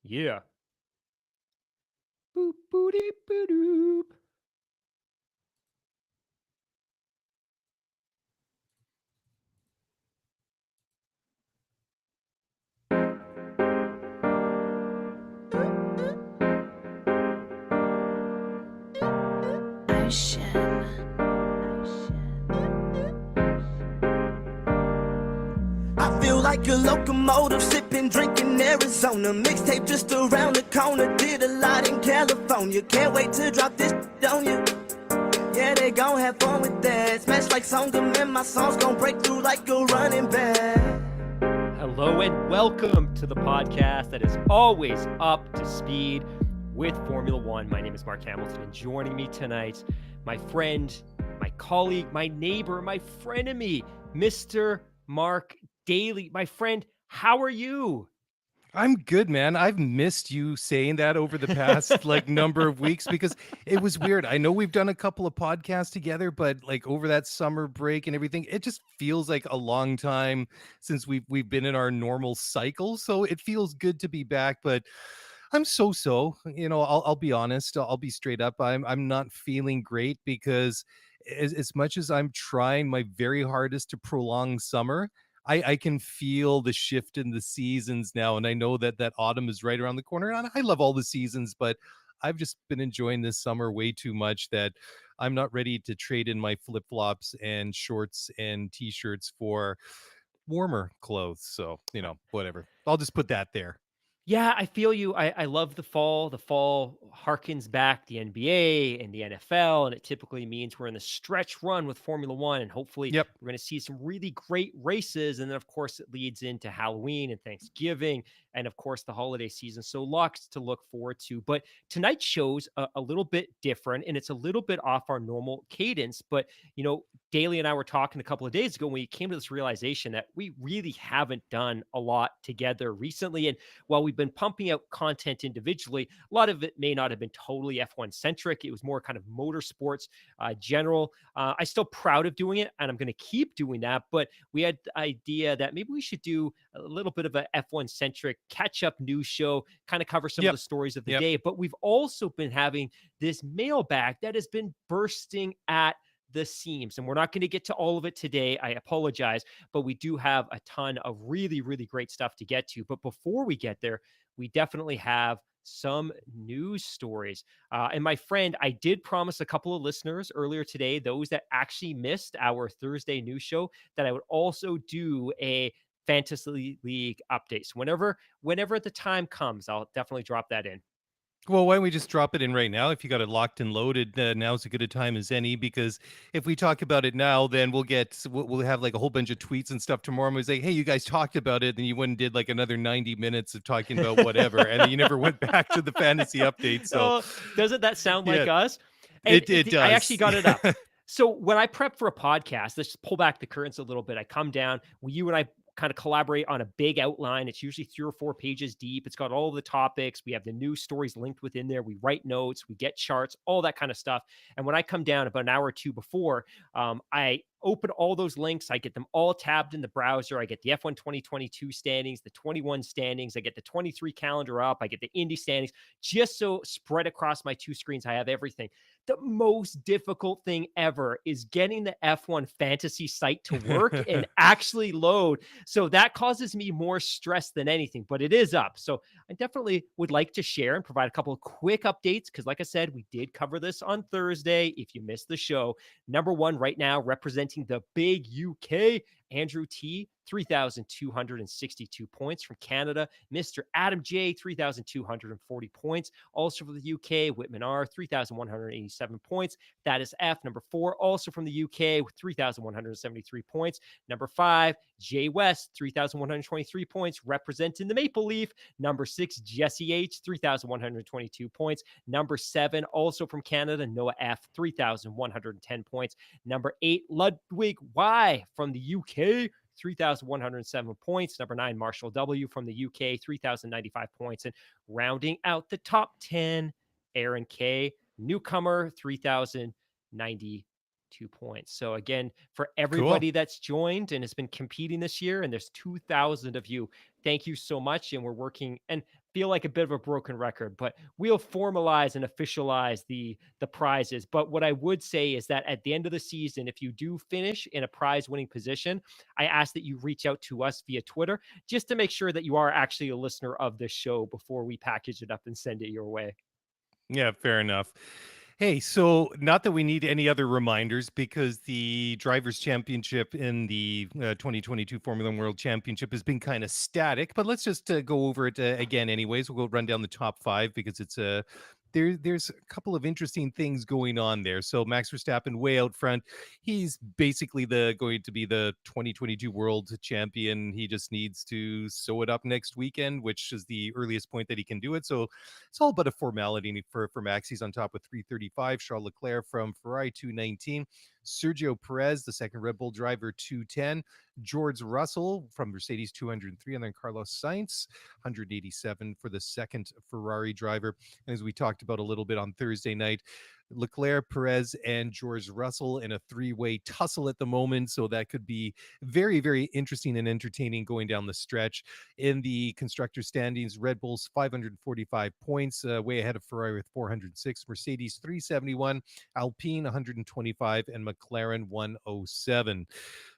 Yeah. Boop booty boo doop. I feel like a locomotive sipping, drinking Arizona. Mixtape just around the corner. Did a lot in California. Can't wait to drop this on you. Yeah, they gon' have fun with that. Smash like Songam and my songs gon' break through like a running back. Hello and welcome to the podcast that is always up to speed with Formula One. My name is Mark Hamilton, and joining me tonight, my friend, my colleague, my neighbor, my frenemy, Mr. Mark Daly. My friend, how are you? I'm good, man. I've missed you saying that over the past number of weeks because it was weird. I know we've done a couple of podcasts together, but like over that summer break and everything, it just feels like a long time since we've been in our normal cycle. So it feels good to be back, but I'm so. I'll be honest. I'll be straight up. I'm not feeling great because as much as I'm trying my very hardest to prolong summer, I can feel the shift in the seasons now, and I know that autumn is right around the corner. And I love all the seasons, but I've just been enjoying this summer way too much that I'm not ready to trade in my flip flops and shorts and t-shirts for warmer clothes. So whatever. I'll just put that there. Yeah, I feel you. I love the fall. The fall harkens back the NBA and the NFL, and it typically means we're in the stretch run with Formula One, and hopefully Yep. we're going to see some really great races. And then, of course, it leads into Halloween and Thanksgiving, and of course, the holiday season. So lots to look forward to. But tonight's show's a little bit different, and it's a little bit off our normal cadence. But Daly and I were talking a couple of days ago, and we came to this realization that we really haven't done a lot together recently, and while we've been pumping out content individually, a lot of it may not have been totally F1 centric. It was more kind of motorsports general. I'm still proud of doing it, and I'm going to keep doing that. But we had the idea that maybe we should do a little bit of a F1 centric catch up news show, kind of cover some of the Yep. stories of the Yep. day. But we've also been having this mailbag that has been bursting at the seams. And we're not going to get to all of it today. I apologize, but we do have a ton of really, really great stuff to get to. But before we get there, we definitely have some news stories. And my friend, I did promise a couple of listeners earlier today, those that actually missed our Thursday news show, that I would also do a fantasy league update. So whenever the time comes, I'll definitely drop that in. Well, why don't we just drop it in right now? If you got it locked and loaded, now's as good a time as any. Because if we talk about it now, then we'll have like a whole bunch of tweets and stuff tomorrow. And we say, hey, you guys talked about it, and you went and did like another 90 minutes of talking about whatever, and then you never went back to the fantasy update. So Oh, doesn't that sound like yeah, us? And it I actually does. got it up. So when I prep for a podcast, let's just pull back the curtains a little bit. I come down, you and I kind of collaborate on a big outline. It's usually 3 or 4 pages deep. It's got all the topics. We have the news stories linked within there. We write notes, we get charts, all that kind of stuff. And when I come down about an hour or two before, I open all those links. I get them all tabbed in the browser. I get the F1 2022 standings, the 21 standings. I get the 23 calendar up. I get the Indy standings, just so spread across my two screens. I have everything. The most difficult thing ever is getting the F1 fantasy site to work and actually load. So that causes me more stress than anything, but it is up. So I definitely would like to share and provide a couple of quick updates because, like I said, we did cover this on Thursday. If you missed the show, number one right now, representing the big UK, Andrew T, 3,262 points from Canada. Mr. Adam J, 3,240 points. Also from the UK, Whitman R, 3,187 points. That is F. Number four, also from the UK, with 3,173 points. Number five, Jay West, 3,123 points, representing the Maple Leaf. Number six, Jesse H, 3,122 points. Number seven, also from Canada, Noah F, 3,110 points. Number eight, Ludwig Y from the UK, 3,107 points. Number nine, Marshall W from the UK, 3,095 points. And rounding out the top 10, Aaron K, newcomer, 3,092 points. So again, for Cool. everybody that's joined and has been competing this year, and there's 2,000 of you, thank you so much. And we're working, and feel like a bit of a broken record, but we'll formalize and officialize the prizes. But what I would say is that at the end of the season, if you do finish in a prize winning position, I ask that you reach out to us via Twitter just to make sure that you are actually a listener of this show before we package it up and send it your way. Yeah, fair enough. Hey, so not that we need any other reminders because the Drivers' Championship in the 2022 Formula One World Championship has been kind of static, but let's just go over it again anyways. We'll go run down the top five because it's there's a couple of interesting things going on there. So Max Verstappen way out front. He's basically going to be the 2022 world champion. He just needs to sew it up next weekend, which is the earliest point that he can do it. So it's all but a formality for Max. He's on top with 335. Charles Leclerc from Ferrari 219. Sergio Perez, the second Red Bull driver, 210. George Russell from Mercedes 203, and then Carlos Sainz 187 for the second Ferrari driver. And as we talked about a little bit on Thursday night, Leclerc, Perez, and George Russell in a three-way tussle at the moment. So that could be very, very interesting and entertaining going down the stretch. In the constructor standings, Red Bull's 545 points, way ahead of Ferrari with 406, Mercedes 371, Alpine 125, and McLaren 107.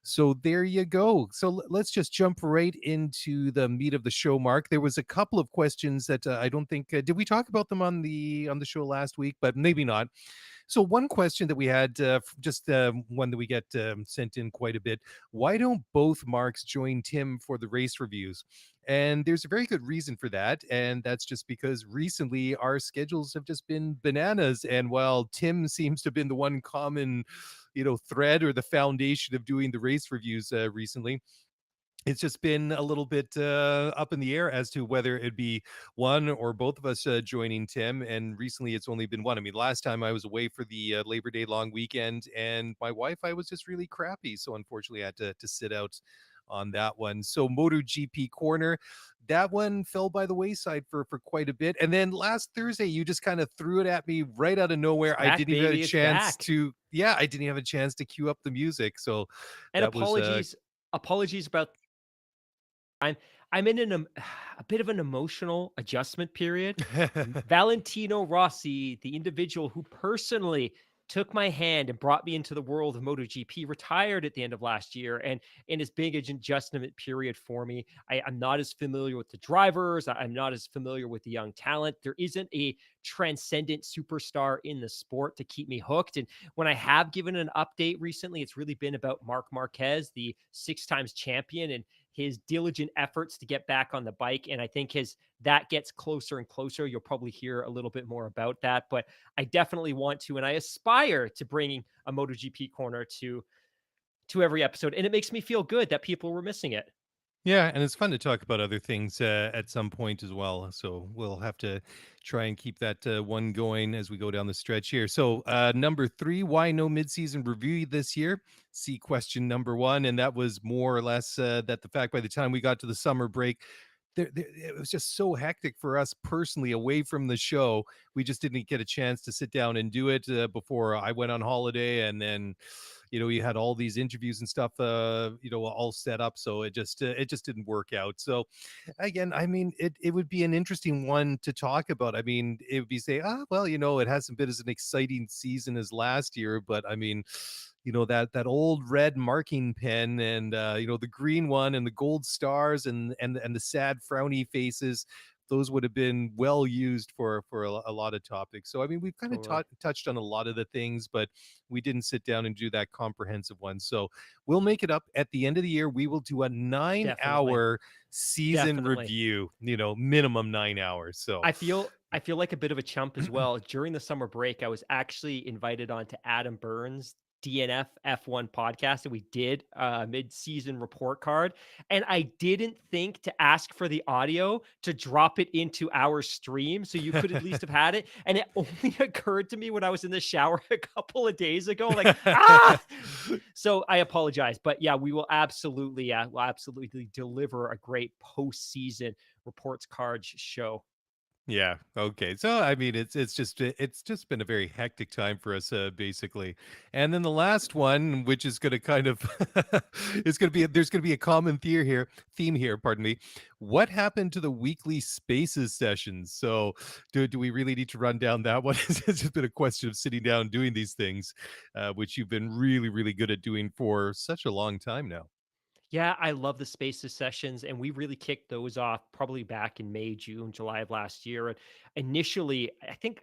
So there you go. So let's just jump right into the meat of the show, Mark. There was a couple of questions that I don't think did we talk about them on the show last week, but maybe not. So one question that we had, just one that we get sent in quite a bit: why don't both Marks join Tim for the race reviews? And there's a very good reason for that, and that's just because recently our schedules have just been bananas. And while Tim seems to have been the one common, thread or the foundation of doing the race reviews recently, it's just been a little bit up in the air as to whether it'd be one or both of us joining Tim. And recently it's only been one. I mean, last time I was away for the Labor Day long weekend, and my Wi-Fi was just really crappy. So unfortunately I had to sit out on that one. So MotoGP Corner, that one fell by the wayside for quite a bit. And then last Thursday, you just kind of threw it at me right out of nowhere. I didn't even have a chance I didn't have a chance to cue up the music. So And that was apologies about I'm I'm in a bit of an emotional adjustment period. Valentino Rossi, the individual who personally took my hand and brought me into the world of MotoGP, retired at the end of last year, and in his big adjustment period for me. I'm not as familiar with the drivers. I'm not as familiar with the young talent. There isn't a transcendent superstar in the sport to keep me hooked. And when I have given an update recently, it's really been about Marc Marquez, the 6 times champion, and his diligent efforts to get back on the bike. And I think that gets closer and closer, you'll probably hear a little bit more about that. But I definitely want to, and I aspire to bringing a MotoGP corner to every episode. And it makes me feel good that people were missing it. Yeah, and it's fun to talk about other things at some point as well. So we'll have to try and keep that one going as we go down the stretch here. So number 3, why no midseason review this year? See question number 1, and that was more or less that the fact by the time we got to the summer break, it was just so hectic for us personally away from the show. We just didn't get a chance to sit down and do it before I went on holiday, and then you had all these interviews and stuff all set up, so it just didn't work out. So again, I mean, it would be an interesting one to talk about. I mean, it would be say, well, it hasn't been as an exciting season as last year, but I mean, that old red marking pen, and the green one, and the gold stars, and the sad frowny faces, those would have been well used for a lot of topics. So I mean, we've kind of Totally. touched on a lot of the things, but we didn't sit down and do that comprehensive one. So we'll make it up at the end of the year. We will do a 9-hour season Definitely. review, minimum 9 hours. So I feel like a bit of a chump as well. During the summer break, I was actually invited on to Adam Burns' DNF F1 podcast, and we did a mid-season report card. And I didn't think to ask for the audio to drop it into our stream, so you could at least have had it. And it only occurred to me when I was in the shower a couple of days ago, like, ah! So I apologize, but yeah, we'll absolutely deliver a great postseason reports cards show. Yeah. Okay. So I mean, it's just been a very hectic time for us, basically. And then the last one, which is going to kind of, is going to be there's going to be a common theme here. Pardon me. What happened to the weekly Spaces sessions? So do we really need to run down that one? It's just been a question of sitting down doing these things, which you've been really really good at doing for such a long time now. Yeah, I love the Spaces sessions, and we really kicked those off probably back in May, June, July of last year. And initially, I think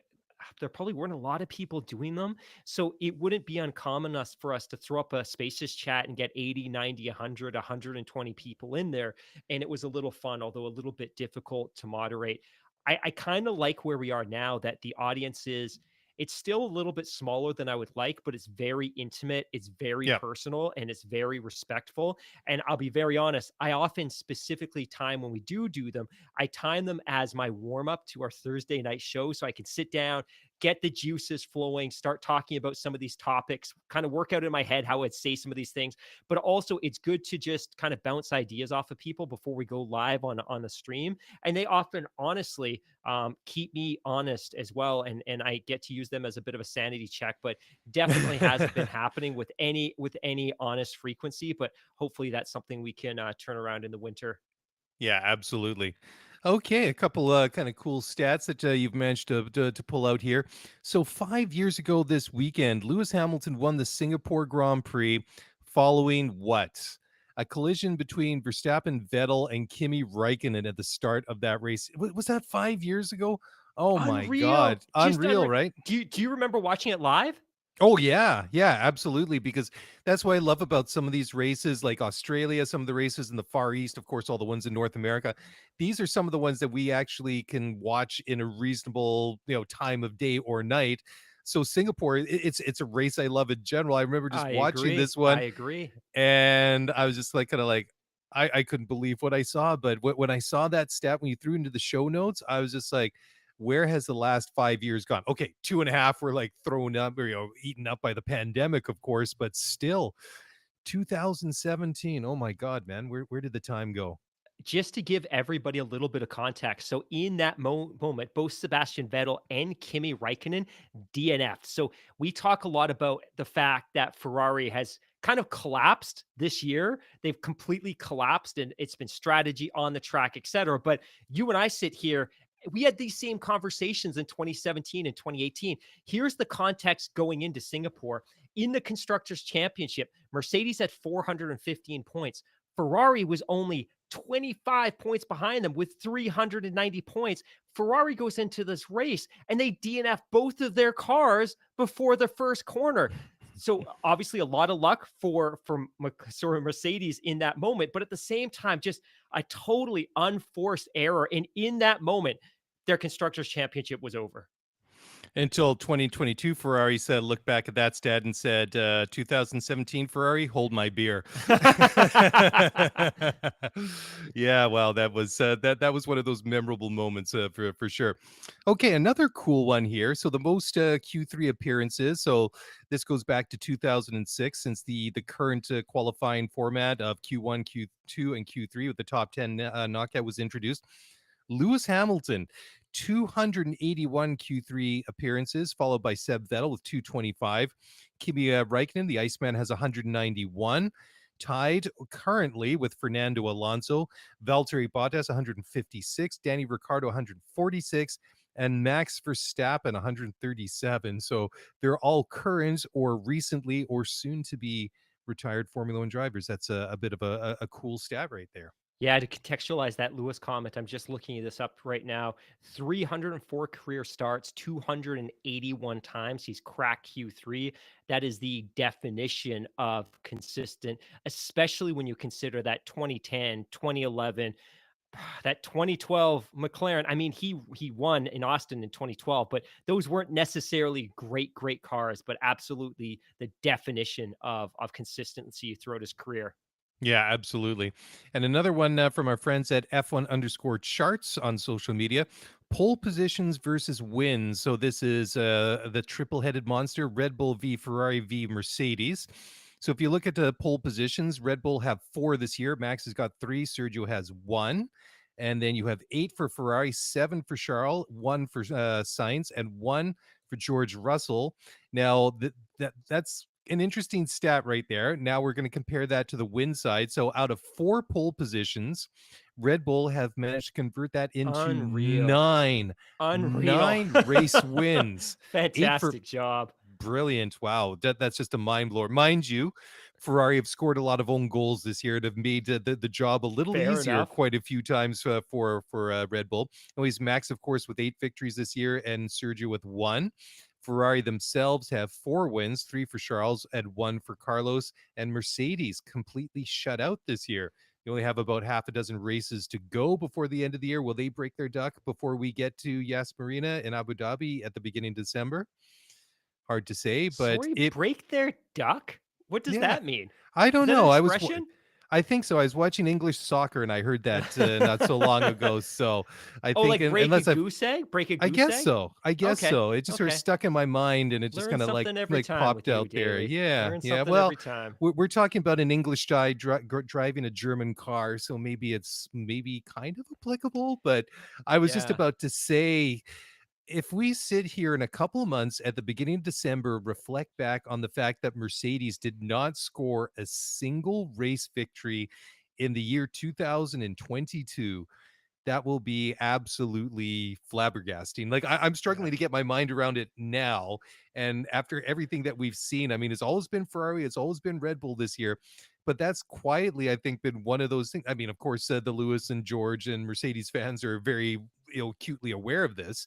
there probably weren't a lot of people doing them. So it wouldn't be uncommon for us to throw up a Spaces chat and get 80, 90, 100, 120 people in there. And it was a little fun, although a little bit difficult to moderate. I kind of like where we are now that the audience is. It's still a little bit smaller than I would like, but it's very intimate, it's very Yeah. personal, and it's very respectful. And I'll be very honest, I often specifically time when we do them, I time them as my warm up to our Thursday night show so I can sit down, get the juices flowing, start talking about some of these topics, kind of work out in my head how I'd say some of these things. But also, it's good to just kind of bounce ideas off of people before we go live on the stream. And they often, honestly, keep me honest as well, and I get to use them as a bit of a sanity check. But definitely hasn't been happening with any honest frequency. But hopefully that's something we can turn around in the winter. Yeah, absolutely. Okay, a couple kind of cool stats that you've managed to pull out here. So 5 years ago this weekend, Lewis Hamilton won the Singapore Grand Prix following what? A collision between Verstappen, Vettel, and Kimi Raikkonen at the start of that race. Was that 5 years ago? Oh my Unreal, God, just unreal, unreal. right? Do you remember watching it live? Oh yeah, yeah, absolutely. Because that's what I love about some of these races, like Australia, some of the races in the Far East, of course, all the ones in North America. These are some of the ones that we actually can watch in a reasonable, time of day or night. So Singapore, it's a race I love in general. I remember just I watching agree. this I one, agree. and I was just like, kind of like, I couldn't believe what I saw. But when I saw that stat, when you threw into the show notes, I was just like, where has the last 5 years gone? Okay, two and a half were like thrown up or, eaten up by the pandemic, of course, but still 2017. Oh my God, man. Where did the time go? Just to give everybody a little bit of context. So in that moment, both Sebastian Vettel and Kimi Raikkonen DNF'd. So we talk a lot about the fact that Ferrari has kind of collapsed this year. They've completely collapsed and it's been strategy on the track, etc. But you and I sit here, we had these same conversations in 2017 and 2018. Here's the context going into Singapore. In the Constructors' Championship, Mercedes had 415 points. Ferrari was only 25 points behind them with 390 points. Ferrari goes into this race and they DNF both of their cars before the first corner. So obviously a lot of luck for Mercedes in that moment, but at the same time, just a totally unforced error. And in that moment, their constructors championship was over. Until 2022, Ferrari said, look back at that stat and said, 2017 Ferrari, hold my beer. Yeah, well, that was one of those memorable moments, for sure. Okay, another cool one here. So the most Q3 appearances. So this goes back to 2006, since the current qualifying format of Q1, Q2, and Q3 with the top 10 knockout was introduced. Lewis Hamilton, 281 Q3 appearances, followed by Seb Vettel with 225. Kimi Raikkonen, the Iceman, has 191. Tied currently with Fernando Alonso, Valtteri Bottas 156, Danny Ricciardo 146, and Max Verstappen 137. So they're all current or recently or soon to be retired Formula One drivers. That's a bit of a cool stat right there. Yeah, to contextualize that Lewis comment, I'm just looking this up right now. 304 career starts, 281 times. He's cracked Q3. That is the definition of consistent, especially when you consider that 2010, 2011, that 2012 McLaren. I mean, he won in Austin in 2012, but those weren't necessarily great cars, but absolutely the definition of consistency throughout his career. Yeah, absolutely. And another one from our friends at F1 underscore charts on social media, pole positions versus wins. So this is the triple headed monster, Red Bull v Ferrari v Mercedes. So if you look at the pole positions, Red Bull have four this year. Max has got three. Sergio has one. And then you have 8 for Ferrari, 7 for Charles, 1 for Sainz, and 1 for George Russell. Now, that's an interesting stat right there. Now we're going to compare that to the win side. So out of 4 pole positions, Red Bull have managed to convert that into Unreal. Unreal. nine race wins. 8 for Fantastic job. brilliant. Wow. That's just a mind blower. Mind you, Ferrari have scored a lot of own goals this year and have made the job a little Fair easier enough. quite a few times for Red Bull. Always Max, of course, with 8 victories this year, and Sergio with 1. Ferrari themselves have 4 wins, 3 for Charles and 1 for Carlos, and Mercedes completely shut out this year. You only have about half a dozen races to go before the end of the year. Will they break their duck before we get to Yas Marina in Abu Dhabi at the beginning of December? Hard to say, but Sorry, it break their duck? What does yeah, that mean? I Is don't that an know. expression? I think so. I was watching English soccer and I heard that not so long ago. So I Oh, think like break a unless I've goose egg? Break a I goose guess egg? so. I guess Okay. so. It just sort of Okay. stuck in my mind, and it just Learn kind of something every time with popped you, out there. David. Yeah, Learn yeah. something Well, every time. we're talking about an English guy driving a German car, so maybe it's maybe kind of applicable. But I was just Yeah. about to say, if we sit here in a couple of months at the beginning of December, reflect back on the fact that Mercedes did not score a single race victory in the year 2022, that will be absolutely flabbergasting. Like I'm Yeah. struggling to get my mind around it now. And after everything that we've seen, I mean, it's always been Ferrari, it's always been Red Bull this year. But that's quietly, I think, been one of those things. I mean, of course, the Lewis and George and Mercedes fans are very, acutely aware of this.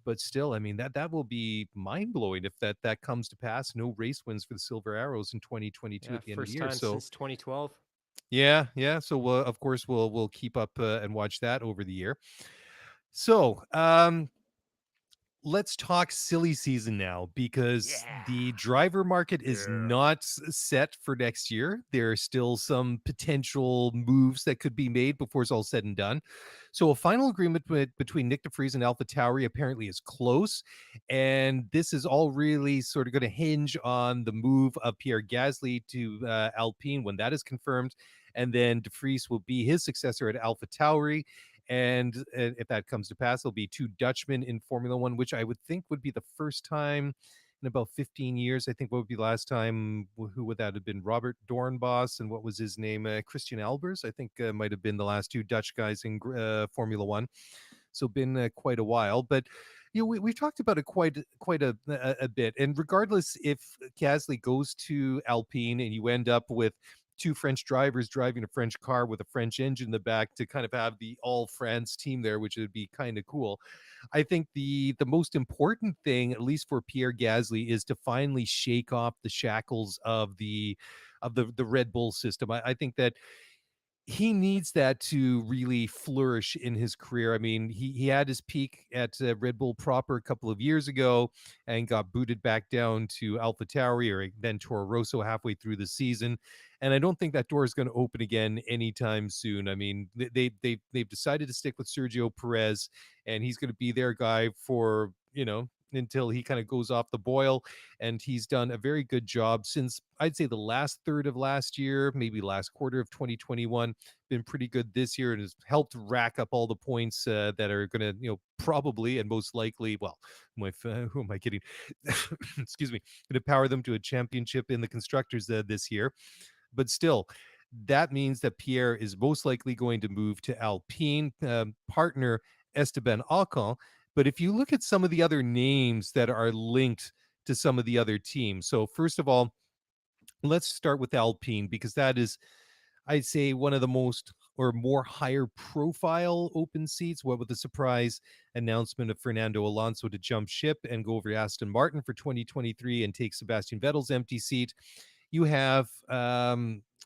But still, I mean, that will be mind blowing if that comes to pass. No race wins for the Silver Arrows in 2022 Yeah. at the end of the First year. time So since 2012. yeah, yeah. So of course we'll keep up and watch that over the year. So let's talk silly season now, because Yeah. the driver market is Yeah. not set for next year. There are still some potential moves that could be made before it's all said and done. So a final agreement between Nick DeVries and AlphaTauri apparently is close, and this is all really sort of going to hinge on the move of Pierre Gasly to Alpine when that is confirmed, and then DeVries will be his successor at AlphaTauri. And if that comes to pass, there'll be 2 Dutchmen in Formula One, which I would think would be the first time in about 15 years. I think what would be the last time? Who would that have been? Robert Doornbos, and what was his name? Christian Albers, I think, might have been the last 2 Dutch guys in Formula One. So been quite a while, but we've talked about it quite a bit. And regardless if Gasly goes to Alpine and you end up with 2 French drivers driving a French car with a French engine in the back to kind of have the all France team there, which would be kind of cool. I think the most important thing, at least for Pierre Gasly, is to finally shake off the shackles of the Red Bull system. I think that he needs that to really flourish in his career. I mean, he had his peak at Red Bull proper a couple of years ago and got booted back down to AlphaTauri or then Toro Rosso halfway through the season. And I don't think that door is going to open again anytime soon. I mean, they've decided to stick with Sergio Perez, and he's going to be their guy for, until he kind of goes off the boil. And he's done a very good job since, I'd say, the last third of last year, maybe last quarter of 2021. Been pretty good this year and has helped rack up all the points that are going to, probably and most likely, well, who am I kidding? Excuse me, going to power them to a championship in the constructors this year. But still, that means that Pierre is most likely going to move to Alpine, partner Esteban Ocon. But if you look at some of the other names that are linked to some of the other teams, so first of all, let's start with Alpine, because that is, I'd say, one of the most or more higher profile open seats. What with the surprise announcement of Fernando Alonso to jump ship and go over to Aston Martin for 2023 and take Sebastian Vettel's empty seat. You have,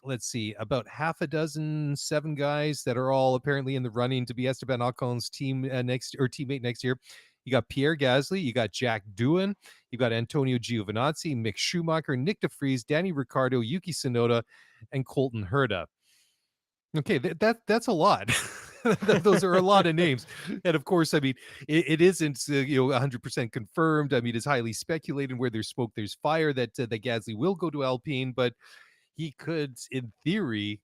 let's see, about half a dozen, 7 guys that are all apparently in the running to be Esteban Ocon's teammate next year. You got Pierre Gasly, you got Jack Doohan, you got Antonio Giovinazzi, Mick Schumacher, Nick DeVries, Danny Ricciardo, Yuki Tsunoda, and Colton Herta. Okay, that's a lot. Those are a lot of names, and of course, I mean, it isn't 100% confirmed. I mean, it's highly speculated. Where there's smoke, there's fire. That Gasly will go to Alpine, but he could, in theory,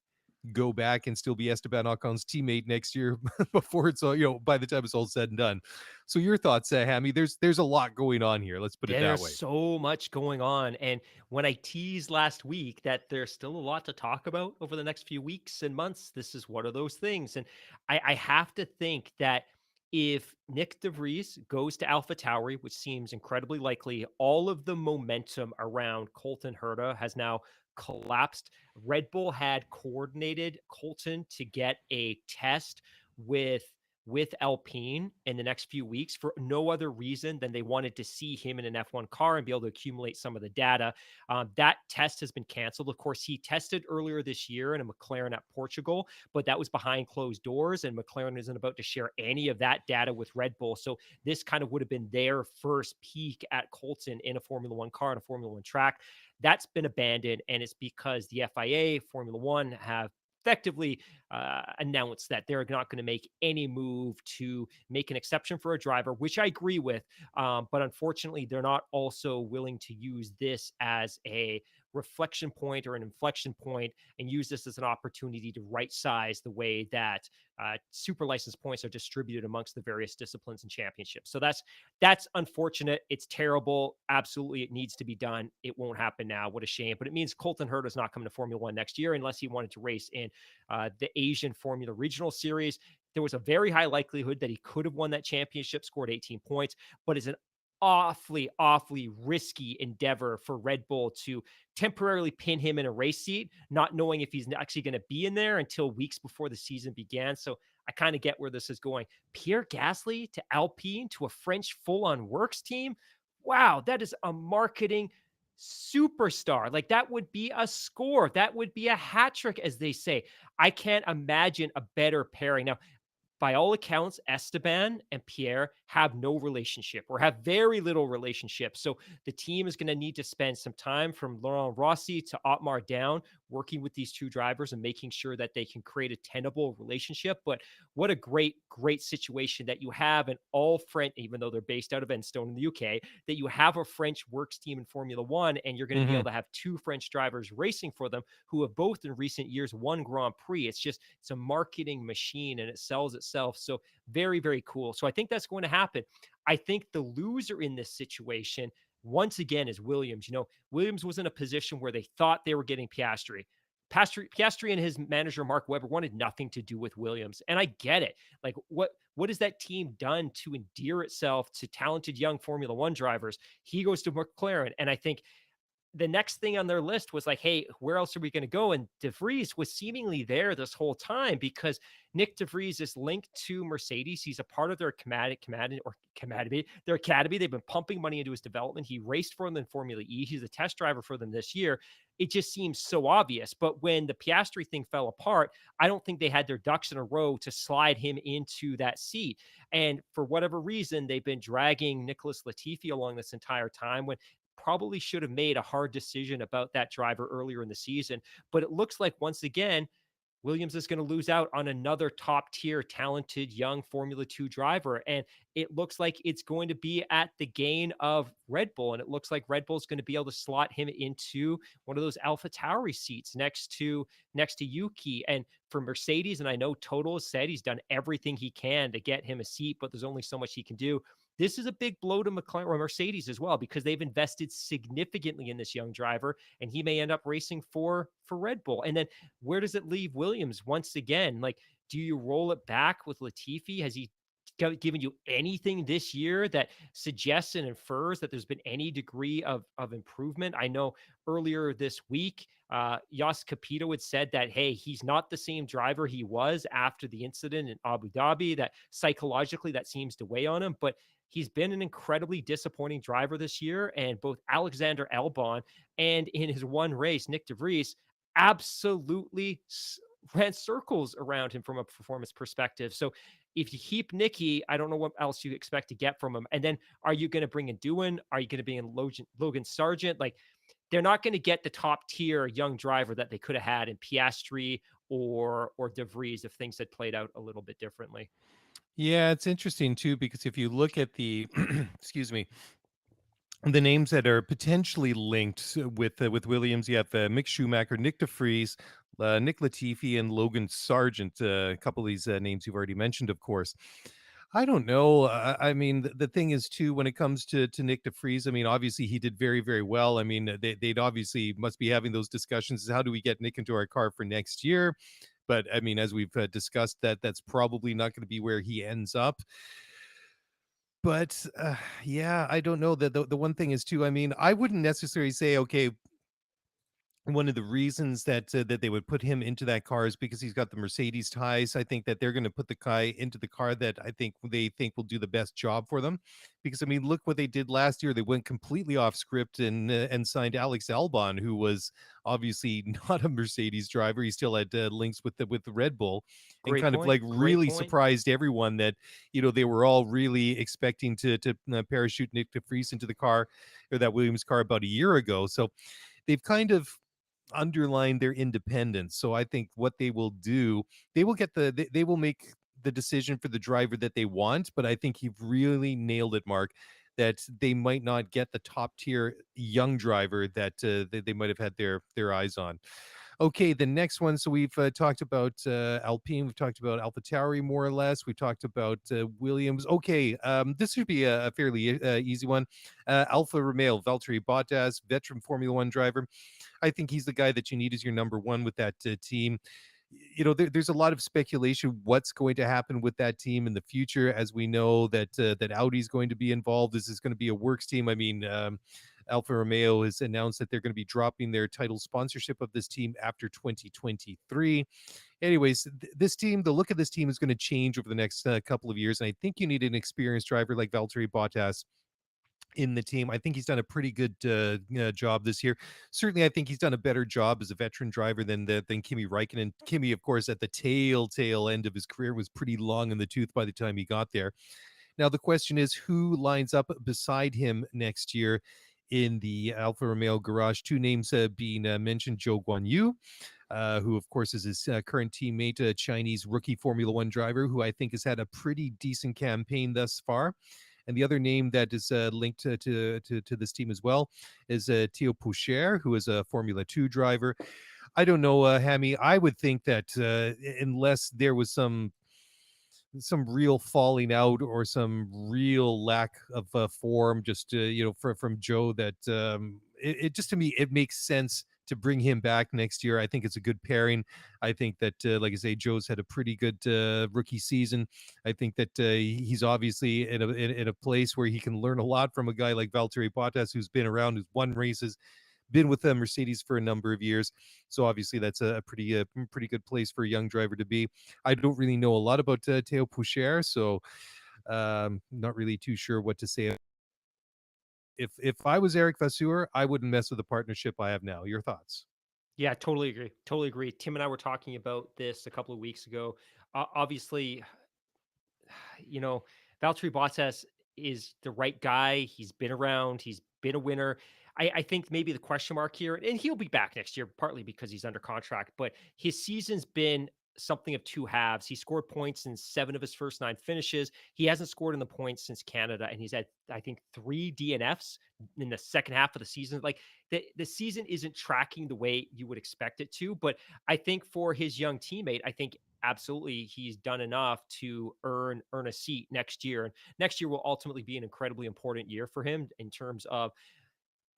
go back and still be Esteban Ocon's teammate next year before it's all, by the time it's all said and done. So your thoughts, Hammy? There's a lot going on here. Let's put it that There's way. so much going on. And when I teased last week that there's still a lot to talk about over the next few weeks and months, this is one of those things. And I have to think that if Nick DeVries goes to AlphaTauri, which seems incredibly likely, all of the momentum around Colton Herta has now collapsed. Red Bull had coordinated Colton to get a test with Alpine in the next few weeks for no other reason than they wanted to see him in an F1 car and be able to accumulate some of the data. That test has been canceled. Of course, he tested earlier this year in a McLaren at Portugal, but that was behind closed doors, and McLaren isn't about to share any of that data with Red Bull. So this kind of would have been their first peek at Colton in a Formula One car on a Formula One track. That's been abandoned, and it's because the FIA, Formula One, have effectively announced that they're not going to make any move to make an exception for a driver, which I agree with. But unfortunately, they're not also willing to use this as a reflection point or an inflection point and use this as an opportunity to right size the way that super license points are distributed amongst the various disciplines and championships. So that's unfortunate. It's terrible. Absolutely, it needs to be done. It won't happen now. What a shame. But it means Colton Herta is not coming to Formula One next year unless he wanted to race in the Asian Formula Regional Series. There was a very high likelihood that he could have won that championship, scored 18 points, but it's an awfully risky endeavor for Red Bull to temporarily pin him in a race seat, not knowing if he's actually going to be in there until weeks before the season began. So I kind of get where this is going. Pierre Gasly to Alpine to a French full-on works team. Wow, that is a marketing superstar. Like that would be a score. That would be a hat trick, as they say. I can't imagine a better pairing. Now, by all accounts, Esteban and Pierre have no relationship or have very little relationship. So the team is going to need to spend some time from Laurent Rossi to Otmar down, working with these two drivers and making sure that they can create a tenable relationship. But what a great situation that you have an all French, even though they're based out of Enstone in the UK, that you have a French works team in Formula One, and you're going to be able to have two French drivers racing for them who have both in recent years won Grand Prix. It's a marketing machine and it sells itself. So very cool. So I think that's going to happen. I think the loser in this situation, once again, is Williams. Williams was in a position where they thought they were getting Piastri. Piastri and his manager Mark Webber wanted nothing to do with Williams, and I get it. Like, what has that team done to endear itself to talented young Formula One drivers? He goes to McLaren, and I think the next thing on their list was like, hey, where else are we going to go? And DeVries was seemingly there this whole time because Nick DeVries is linked to Mercedes. He's a part of their academy. They've been pumping money into his development. He raced for them in Formula E. He's a test driver for them this year. It just seems so obvious. But when the Piastri thing fell apart, I don't think they had their ducks in a row to slide him into that seat. And for whatever reason, they've been dragging Nicholas Latifi along this entire time when probably should have made a hard decision about that driver earlier in the season. But it looks like, once again, Williams is going to lose out on another top tier, talented young Formula 2 driver. And it looks like it's going to be at the gain of Red Bull. And it looks like Red Bull is going to be able to slot him into one of those AlphaTauri seats next to Yuki. And for Mercedes, and I know Toto has said he's done everything he can to get him a seat, but there's only so much he can do. This is a big blow to McLaren or Mercedes as well, because they've invested significantly in this young driver, and he may end up racing for Red Bull. And then where does it leave Williams once again? Like, do you roll it back with Latifi? Has he given you anything this year that suggests and infers that there's been any degree of improvement? I know earlier this week, Yas Capito had said that, hey, he's not the same driver he was after the incident in Abu Dhabi, that psychologically that seems to weigh on him. But he's been an incredibly disappointing driver this year. And both Alexander Albon and in his one race, Nick DeVries absolutely ran circles around him from a performance perspective. So if you keep Nicky, I don't know what else you expect to get from him. And then are you going to bring in Doohan? Are you going to bring in Logan Sargent? Like, they're not going to get the top tier young driver that they could have had in Piastri or DeVries if things had played out a little bit differently. Yeah, it's interesting too, because if you look at the excuse me, the names that are potentially linked with Williams, you have Mick Schumacher, Nick DeVries, Nick Latifi and Logan Sargent, a couple of these names you've already mentioned, of course. I don't know. I mean, the thing is too, when it comes to Nick DeFries, I mean, obviously he did very, very well. I mean, they'd obviously must be having those discussions. How do we get Nick into our car for next year? But I mean, as we've discussed, that's probably not going to be where he ends up. But yeah, I don't know. The one thing is too. I mean, I wouldn't necessarily say, okay, one of the reasons that they would put him into that car is because he's got the Mercedes ties. I think that they're going to put the guy into the car that I think they think will do the best job for them. Because I mean, look what they did last year. They went completely off script and signed Alex Albon, who was obviously not a Mercedes driver. He still had links with the Red Bull, and Great kind of point. like Great really point. surprised everyone that they were all really expecting to parachute Nick De Vries into the car or that Williams car about a year ago. So they've kind of underline their independence. So I think what they will do, they will get they will make the decision for the driver that they want. But I think you've really nailed it, Mark. That they might not get the top tier young driver that they might have had their eyes on. Okay, the next one. So we've talked about Alpine. We've talked about AlphaTauri more or less. We talked about Williams. Okay, this should be a fairly easy one. Alfa Romeo, Valtteri Bottas, veteran Formula One driver. I think he's the guy that you need as your number one with that team. There's a lot of speculation what's going to happen with that team in the future, as we know that Audi's going to be involved. This is going to be a works team. I mean, Alfa Romeo has announced that they're going to be dropping their title sponsorship of this team after 2023. Anyways, this team, the look of this team is going to change over the next couple of years, and I think you need an experienced driver like Valtteri Bottas in the team. I think he's done a pretty good job this year. Certainly, I think he's done a better job as a veteran driver than Kimi Räikkönen. Kimi, of course, at the tail end of his career, was pretty long in the tooth by the time he got there. Now, the question is, who lines up beside him next year in the Alfa Romeo garage? Two names being mentioned: Zhou Guanyu, who, of course, is his current teammate, a Chinese rookie Formula One driver, who I think has had a pretty decent campaign thus far. And the other name that is linked to this team as well is Theo Poucher, who is a Formula 2 driver. I don't know, Hammy. I would think that unless there was some real falling out or some real lack of form, just from Joe, that it just, to me, it makes sense to bring him back next year. I think it's a good pairing. I think that, like I say, Joe's had a pretty good rookie season. I think that he's obviously in a place where he can learn a lot from a guy like Valtteri Bottas, who's been around, who's won races, been with Mercedes for a number of years. So obviously that's a pretty good place for a young driver to be. I don't really know a lot about Theo Poucher, so not really too sure what to say. If I was Eric Vasseur, I wouldn't mess with the partnership I have now. Your thoughts? Yeah, totally agree. Totally agree. Tim and I were talking about this a couple of weeks ago. Obviously, Valtteri Bottas is the right guy. He's been around. He's been a winner. I think maybe the question mark here, and he'll be back next year, partly because he's under contract, but his season's been something of two halves. He scored points in 7 of his first 9 finishes. He hasn't scored in the points since Canada, and he's had, I think, 3 DNFs in the second half of the season. Like the season isn't tracking the way you would expect it to, but I think for his young teammate, I think absolutely he's done enough to earn a seat next year. And next year will ultimately be an incredibly important year for him in terms of,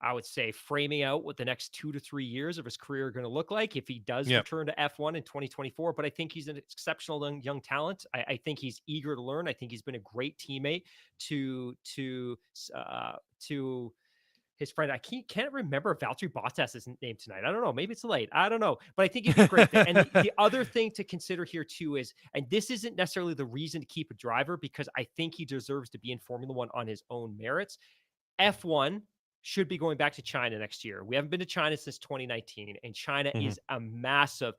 I would say, framing out what the next 2 to 3 years of his career are going to look like if he does Yeah. return to F1 in 2024. But I think he's an exceptional young talent. I think he's eager to learn. I think he's been a great teammate to his friend. I can't remember Valtteri Bottas' name tonight. I don't know. Maybe it's late. I don't know. But I think he'd be a great fit. And the other thing to consider here too is, and this isn't necessarily the reason to keep a driver, because I think he deserves to be in Formula One on his own merits. F1 should be going back to China next year. We haven't been to China since 2019, and China Mhm. is a massive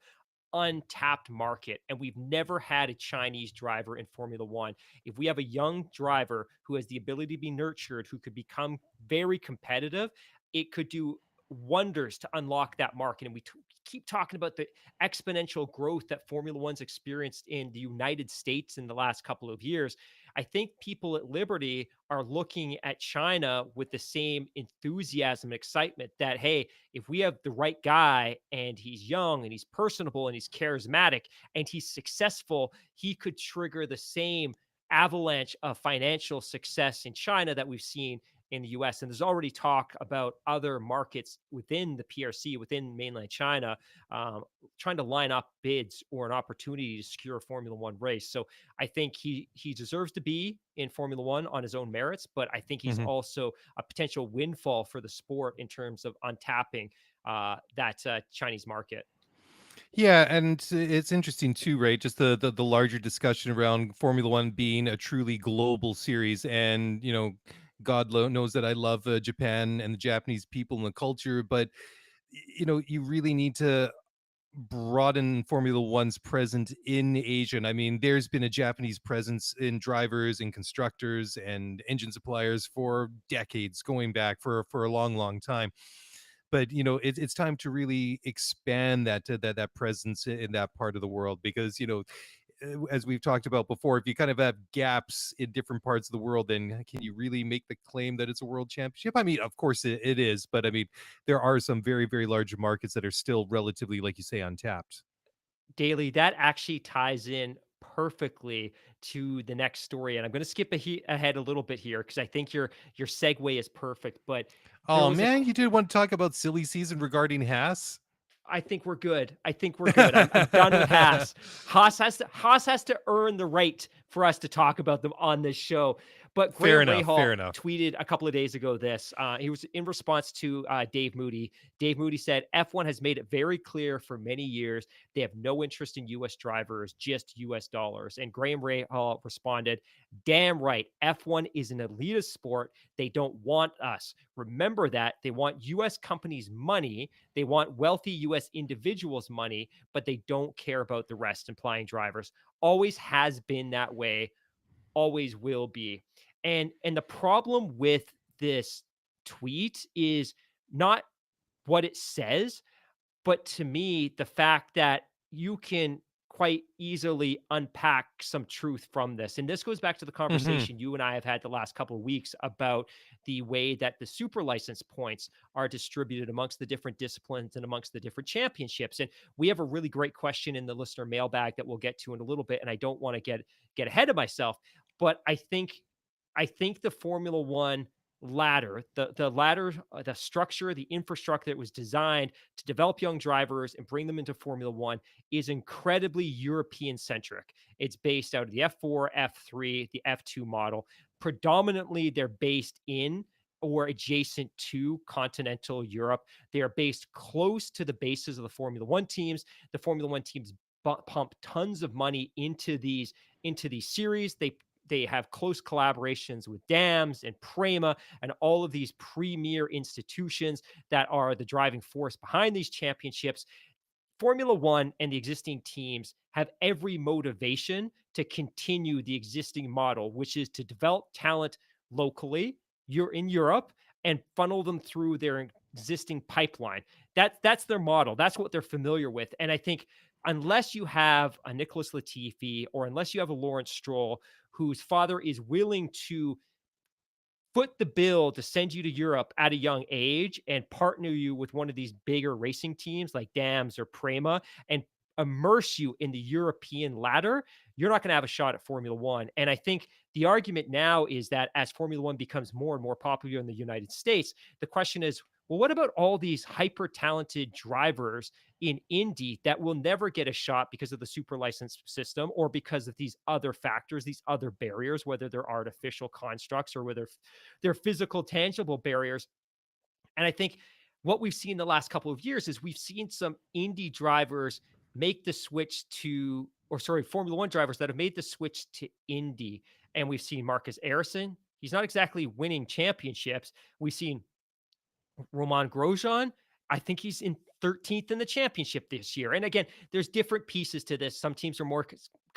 untapped market, and we've never had a Chinese driver in Formula One. If we have a young driver who has the ability to be nurtured, who could become very competitive, it could do wonders to unlock that market. And we keep talking about the exponential growth that Formula One's experienced in the United States in the last couple of years. I think people at Liberty are looking at China with the same enthusiasm and excitement that, hey, if we have the right guy and he's young and he's personable and he's charismatic and he's successful, he could trigger the same avalanche of financial success in China that we've seen in the US. And there's already talk about other markets within the PRC, within mainland China, um, trying to line up bids or an opportunity to secure a Formula One race. So I think he deserves to be in Formula One on his own merits, but I think he's Mhm. also a potential windfall for the sport in terms of untapping that Chinese market. Yeah, and it's interesting too, right? Just the larger discussion around Formula One being a truly global series, and knows that I love Japan and the Japanese people and the culture, but you really need to broaden Formula One's presence in Asia. And I mean, there's been a Japanese presence in drivers and constructors and engine suppliers for decades, going back for a long, long time. But it's time to really expand that presence in that part of the world, because as we've talked about before, if you kind of have gaps in different parts of the world, then can you really make the claim that it's a world championship? I mean, of course it is, but I mean, there are some very, very large markets that are still relatively, like you say, untapped. Daily, that actually ties in perfectly to the next story, and I'm going to skip ahead a little bit here because I think your segue is perfect. But there Oh was a man, you did want to talk about silly season regarding Haas? I think we're good. I think we're good. I'm done with Haas. Haas has to earn the right for us to talk about them on this show. But Fair Graham enough, fair Rahal enough. tweeted a couple of days ago this. He was in response to Dave Moody. Dave Moody said, F1 has made it very clear for many years they have no interest in U.S. drivers, just U.S. dollars. And Graham Rahal responded, damn right. F1 is an elitist sport. They don't want us. Remember that. They want U.S. companies' money. They want wealthy U.S. individuals' money, but they don't care about the rest, implying drivers. Always has been that way, always will be. And the problem with this tweet is not what it says, but to me, the fact that you can quite easily unpack some truth from this. And this goes back to the Mhm. conversation you and I have had the last couple of weeks about the way that the super license points are distributed amongst the different disciplines and amongst the different championships. And we have a really great question in the listener mailbag that we'll get to in a little bit. And I don't want to get ahead of myself, but I think the Formula One ladder, the ladder, the structure, the infrastructure that was designed to develop young drivers and bring them into Formula One is incredibly European centric. It's based out of the F4, F3, the F2 model. Predominantly, they're based in or adjacent to continental Europe. They are based close to the bases of the Formula One teams. The Formula One teams pump tons of money into these series. They have close collaborations with dams and Prema and all of these premier institutions that are the driving force behind these championships. Formula One and the existing teams have every motivation to continue the existing model, which is to develop talent locally, you're in Europe, and funnel them through their existing pipeline. That's their model. That's what they're familiar with. And I think unless you have a Nicholas Latifi or unless you have a Lawrence Stroll, whose father is willing to foot the bill to send you to Europe at a young age and partner you with one of these bigger racing teams like Dams or Prema and immerse you in the European ladder, you're not going to have a shot at Formula One. And I think the argument now is that as Formula One becomes more and more popular in the United States, the question is, well, what about all these hyper talented drivers in Indy that will never get a shot because of the super license system or because of these other factors, these other barriers, whether they're artificial constructs or whether they're physical, tangible barriers. And I think what we've seen the last couple of years is we've seen some indie drivers make the switch to, or sorry, Formula One drivers that have made the switch to Indy. And we've seen Marcus Ericsson. He's not exactly winning championships. We've seen Roman Grosjean, I think he's in 13th in the championship this year. And again, there's different pieces to this. Some teams are more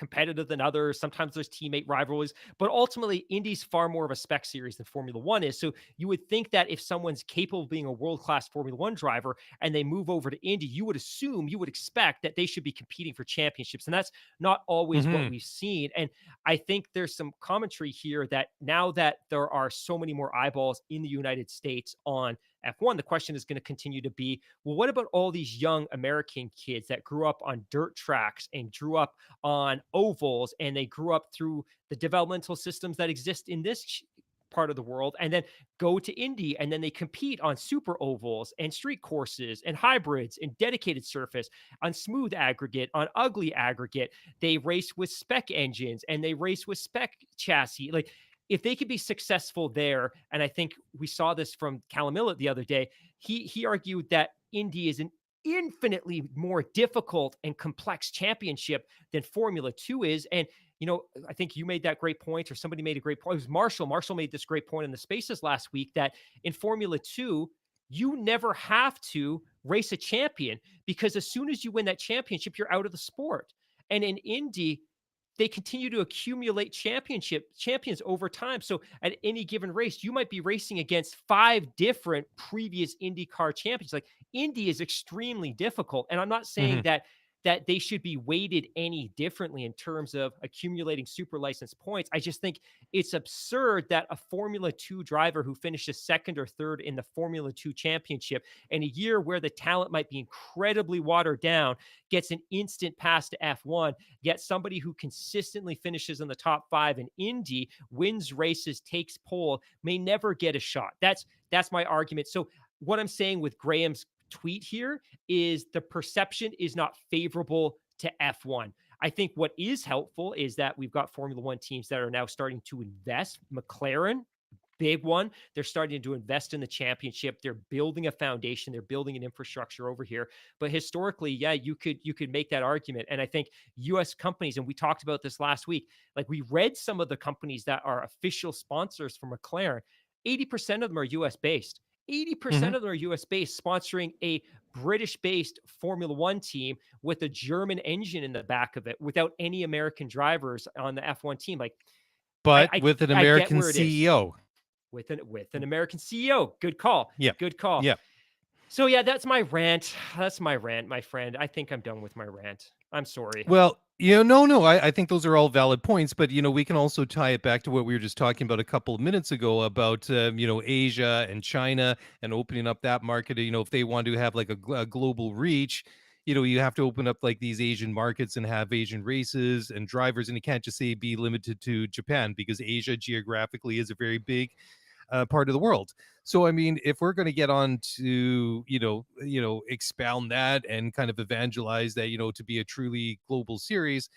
competitive than others. Sometimes there's teammate rivalries, but ultimately, Indy's far more of a spec series than Formula One is. So you would think that if someone's capable of being a world class Formula One driver and they move over to Indy, you would assume, you would expect that they should be competing for championships. And that's not always what Hmm. we've seen. And I think there's some commentary here that now that there are so many more eyeballs in the United States on F1, the question is going to continue to be, well, what about all these young American kids that grew up on dirt tracks and grew up on ovals and they grew up through the developmental systems that exist in this part of the world and then go to Indy and then they compete on super ovals and street courses and hybrids and dedicated surface, on smooth aggregate, on ugly aggregate. They race with spec engines and they race with spec chassis. Like, if they could be successful there, and I think we saw this from Callum Millett the other day, he argued that Indy is an infinitely more difficult and complex championship than Formula 2 is. And I think you made that great point, or somebody made a great point. It was Marshall. Marshall made this great point in the Spaces last week that in Formula 2, you never have to race a champion, because as soon as you win that championship, you're out of the sport. And in Indy, they continue to accumulate champions over time. So at any given race, you might be racing against 5 different previous IndyCar champions. Like, Indy is extremely difficult. And I'm not saying Hmm. that they should be weighted any differently in terms of accumulating super license points. I just think it's absurd that a Formula 2 driver who finishes second or third in the Formula 2 championship in a year where the talent might be incredibly watered down gets an instant pass to F1. Yet somebody who consistently finishes in the top 5 in Indy, wins races, takes pole, may never get a shot. That's my argument. So what I'm saying with Graham's tweet here is the perception is not favorable to F1. I think what is helpful is that we've got Formula One teams that are now starting to invest. McLaren, big one. They're starting to invest in the championship. They're building a foundation. They're building an infrastructure over here. But historically, yeah, you could make that argument. And I think US companies, and we talked about this last week, like we read some of the companies that are official sponsors for McLaren, 80% of them are US based. 80% Hmm. of them are US based, sponsoring a British based Formula One team with a German engine in the back of it without any American drivers on the F1 team. Like, I, But I, with an I get American where it is CEO. with an American CEO. Good call. Yeah. Good call. Yeah. So yeah, that's my rant. That's my rant, my friend. I think I'm done with my rant. I'm sorry. Well, no, I think those are all valid points, but we can also tie it back to what we were just talking about a couple of minutes ago about Asia and China and opening up that market. If they want to have like a global reach, you have to open up like these Asian markets and have Asian races and drivers, and you can't just say be limited to Japan because Asia geographically is a very big part of the world. So I mean, if we're going to get on to expound that and kind of evangelize that to be a truly global series,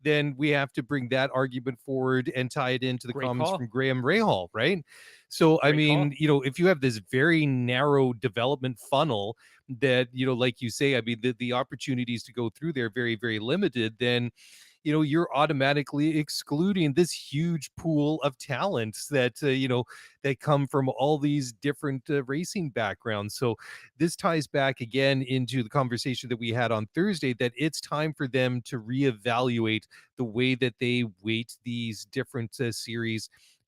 then we have to bring that argument forward and tie it into the Great comments from call. Graham Rahal, right? So I Great mean, call. if you have this very narrow development funnel that like you say, I mean, the opportunities to go through there very, very limited, then you're automatically excluding this huge pool of talents that that come from all these different racing backgrounds. So this ties back again into the conversation that we had on Thursday, that it's time for them to reevaluate the way that they weight these different series,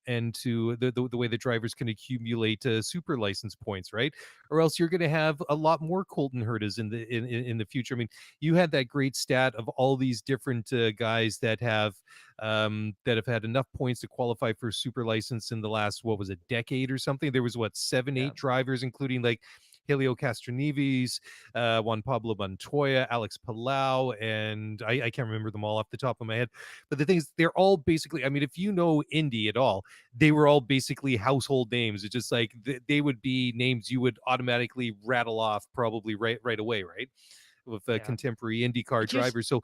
and to the way the drivers can accumulate super license points, right? Or else you're going to have a lot more Colton Hertas in the future. I mean, you had that great stat of all these different guys that have had enough points to qualify for super license in the last, what was it, decade or something. There was what, seven, Yeah. eight drivers, including like Helio Castroneves, Juan Pablo Montoya, Alex Palau, and I can't remember them all off the top of my head. But the thing is, they're all basically, I mean, if you know Indy at all, they were all basically household names. It's just like they would be names you would automatically rattle off probably right away, right? With Yeah. contemporary IndyCar Just drivers. So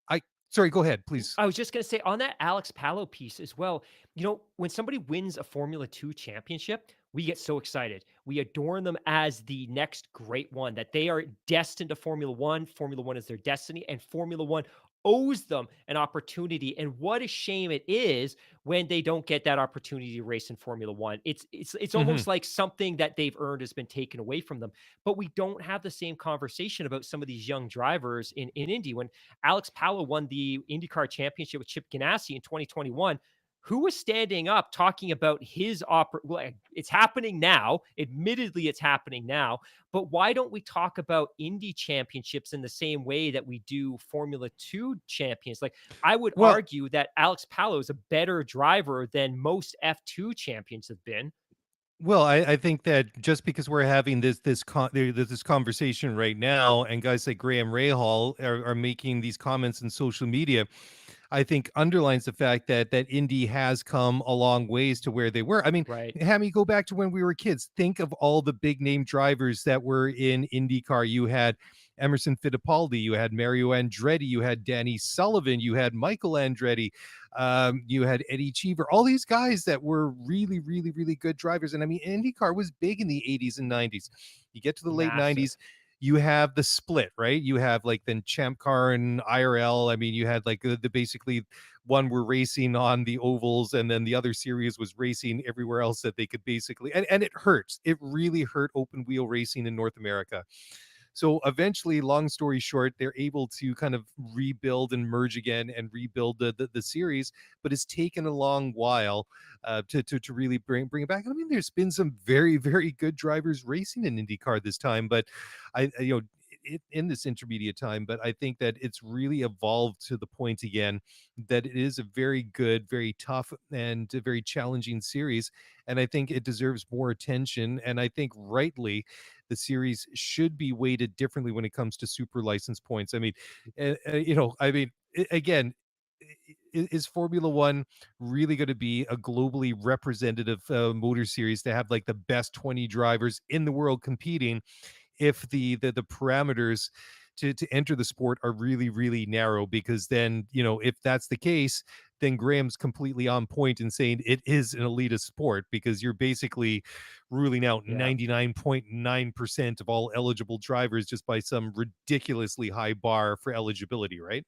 I, sorry, go ahead, please. I was just going to say on that Alex Palou piece as well, when somebody wins a Formula 2 championship, we get so excited. We adorn them as the next great one, that they are destined to Formula 1. Formula 1 is their destiny, and Formula 1 owes them an opportunity. And what a shame it is when they don't get that opportunity to race in Formula One. It's Mhm. almost like something that they've earned has been taken away from them. But we don't have the same conversation about some of these young drivers in Indy. When Alex Palou won the IndyCar championship with Chip Ganassi in 2021, who was standing up talking about his well, it's happening now. Admittedly, it's happening now. But why don't we talk about Indy championships in the same way that we do Formula 2 champions? Like, I would Well, argue that Alex Palou is a better driver than most F2 champions have been. I think that just because we're having this conversation right now, and guys like Graham Rahal are making these comments in social media, I think underlines the fact that Indy has come a long ways to where they were. I mean, Right. have me go back to when we were kids. Think of all the big name drivers that were in IndyCar. You had Emerson Fittipaldi, you had Mario Andretti, you had Danny Sullivan, you had Michael Andretti, you had Eddie Cheever, all these guys that were really, really, really good drivers. And I mean, IndyCar was big in the 80s and 90s. You get to the late Massive. 90s, you have the split, right? You have like then Champ Car and IRL. I mean, you had like the basically one were racing on the ovals, and then the other series was racing everywhere else that they could basically, and it hurts. It really hurt open wheel racing in North America. So eventually, long story short, they're able to kind of rebuild and merge again and rebuild the series, but it's taken a long while to really bring it back. I mean, there's been some very, very good drivers racing in IndyCar this time, but in this intermediate time, but I think that it's really evolved to the point again that it is a very good, very tough, and a very challenging series. And I think it deserves more attention. And I think rightly, the series should be weighted differently when it comes to super license points. I mean, again, is Formula One really going to be a globally representative motor series to have like the best 20 drivers in the world competing if the parameters to enter the sport are really, really narrow? Because then, if that's the case, then Graham's completely on point in saying it is an elitist sport, because you're basically ruling out Yeah. 99.9% of all eligible drivers just by some ridiculously high bar for eligibility, right?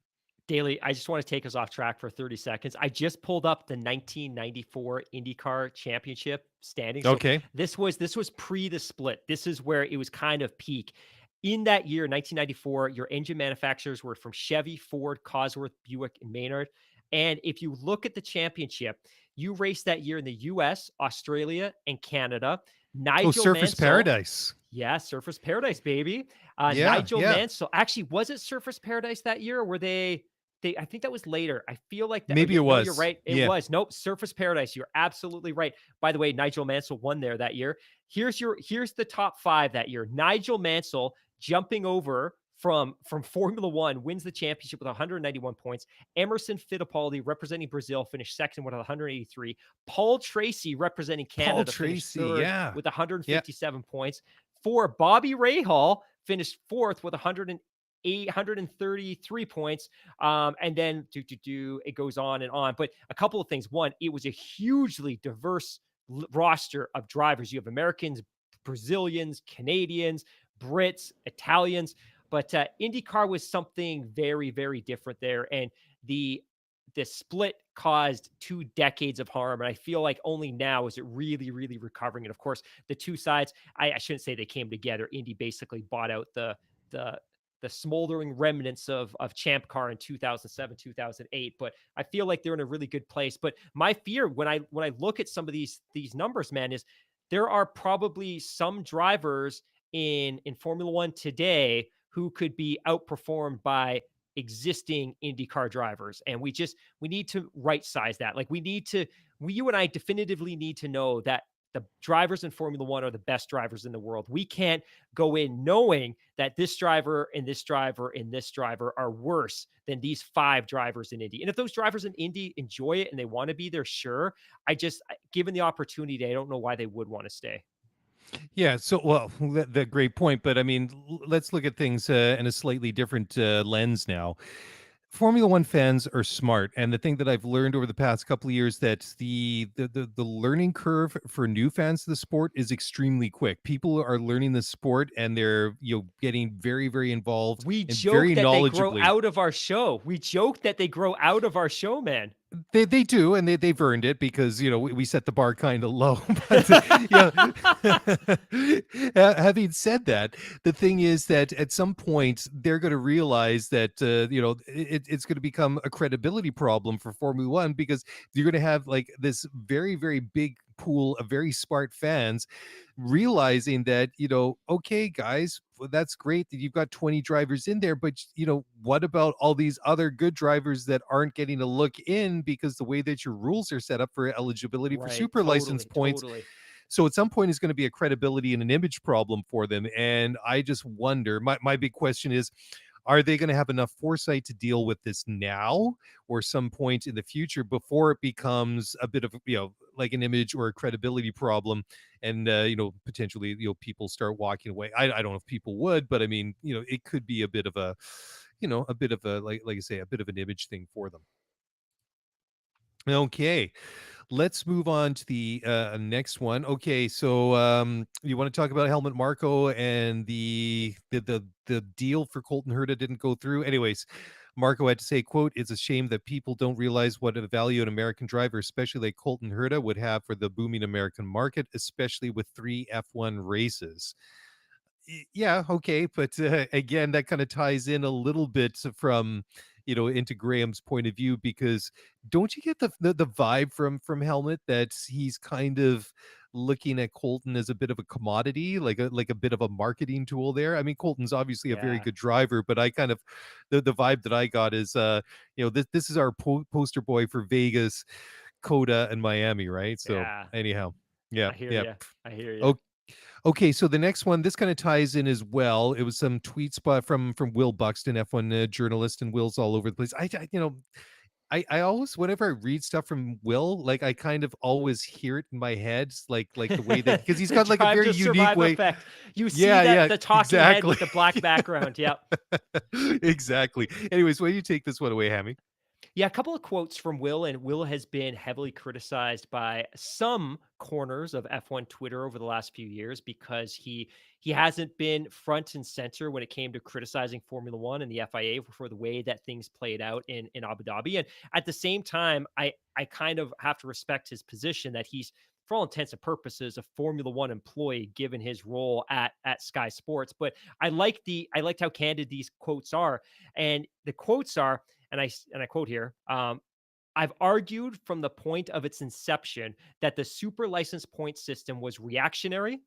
Daily, I just want to take us off track for 30 seconds. I just pulled up the 1994 IndyCar Championship standing. So Okay. this was pre the split. This is where it was kind of peak. In that year, 1994, your engine manufacturers were from Chevy, Ford, Cosworth, Buick, and Maynard. And if you look at the championship, you raced that year in the US, Australia, and Canada. Oh, Nigel Surface Mansell, Paradise. yeah, Surfers Paradise, baby. Yeah, Nigel yeah. Mansell. Actually, was it Surfers Paradise that year? Or were they? I think that was later. I feel like that. Oh, Maybe yeah, it no, you're was. right. It Yeah. was. Nope, Surfers Paradise. You're absolutely right. By the way, Nigel Mansell won there that year. Here's the top five that year. Nigel Mansell jumping over from Formula One wins the championship with 191 points. Emerson Fittipaldi representing Brazil finished second with 183. Paul Tracy representing Paul Canada finished Tracy. third Yeah. with Yeah. 157 points. For Bobby Rahal finished fourth with 133 points. And then it goes on and on. But a couple of things. One, it was a hugely diverse roster of drivers. You have Americans, Brazilians, Canadians, Brits, Italians. But IndyCar was something very, very different there. And the split caused 2 decades of harm. And I feel like only now is it really, really recovering. And of course, the two sides, I shouldn't say they came together. Indy basically bought out the the smoldering remnants of Champ Car in 2007, 2008. But I feel like they're in a really good place. But my fear when I look at some of these numbers, man, is there are probably some drivers in Formula One today who could be outperformed by existing IndyCar drivers. And we need to right size that. Like you and I definitively need to know that the drivers in Formula One are the best drivers in the world. We can't go in knowing that this driver and this driver and this driver are worse than these five drivers in Indy. And if those drivers in Indy enjoy it and they want to be there, sure. Given the opportunity, I don't know why they would want to stay. Yeah. So, well, that great point. But I mean, let's look at things in a slightly different lens now. Formula One fans are smart, and the thing that I've learned over the past couple of years that the learning curve for new fans to the sport is extremely quick. People are learning the sport, and they're getting very very involved We and joke very that they grow knowledgeably. out of our show. We joke that they grow out of our show, man. They do, and they've earned it because we set the bar kind of low. But having said that, the thing is that at some point they're going to realize that it's going to become a credibility problem for Formula One, because you're going to have like this very very big pool of very smart fans realizing that, okay, guys, well, that's great that you've got 20 drivers in there, but what about all these other good drivers that aren't getting a look in because the way that your rules are set up for eligibility for Right. super license Totally. points? Totally. So at some point it's going to be a credibility and an image problem for them. And I just wonder, my big question is, are they going to have enough foresight to deal with this now or some point in the future before it becomes a bit of, like an image or a credibility problem? And, potentially, people start walking away. I don't know if people would, but I mean, it could be a bit of a, a bit of a, like I say, a bit of an image thing for them. Okay, let's move on to the next one. Okay, so you want to talk about Helmut Marko and the deal for Colton Herta didn't go through. Anyways, Marko had to say, quote, "It's a shame that people don't realize what a value an American driver, especially like Colton Herta, would have for the booming American market, especially with 3 F1 races." Yeah, okay, but again, that kind of ties in a little bit from into Graham's point of view, because don't you get the vibe from Helmet that he's kind of looking at Colton as a bit of a commodity, like a bit of a marketing tool there? I mean, Colton's obviously a very Yeah. good driver, but I kind of the vibe that I got is this is our poster boy for Vegas, Coda, and Miami, right? So Yeah. anyhow, yeah, I hear yeah. you. I hear you. Okay, so the next one, this kind of ties in as well. It was some tweet spot from Will Buxton, F1 journalist, and Will's all over the place. I always, whenever I read stuff from Will, like I kind of always hear it in my head, like the way that, because he's The got like a drive very to unique survive way. effect. You see Yeah, that yeah, the talking head exactly. with the black background. Yep. Exactly. Anyways, why don't you take this one away, Hammy? Yeah, a couple of quotes from Will, and Will has been heavily criticized by some corners of F1 Twitter over the last few years because he hasn't been front and center when it came to criticizing Formula One and the FIA for the way that things played out in Abu Dhabi. And at the same time, I kind of have to respect his position that he's, for all intents and purposes, a Formula One employee given his role at Sky Sports. But I liked how candid these quotes are, and the quotes are, and I quote here, I've argued from the point of its inception that the super license point system was reactionary,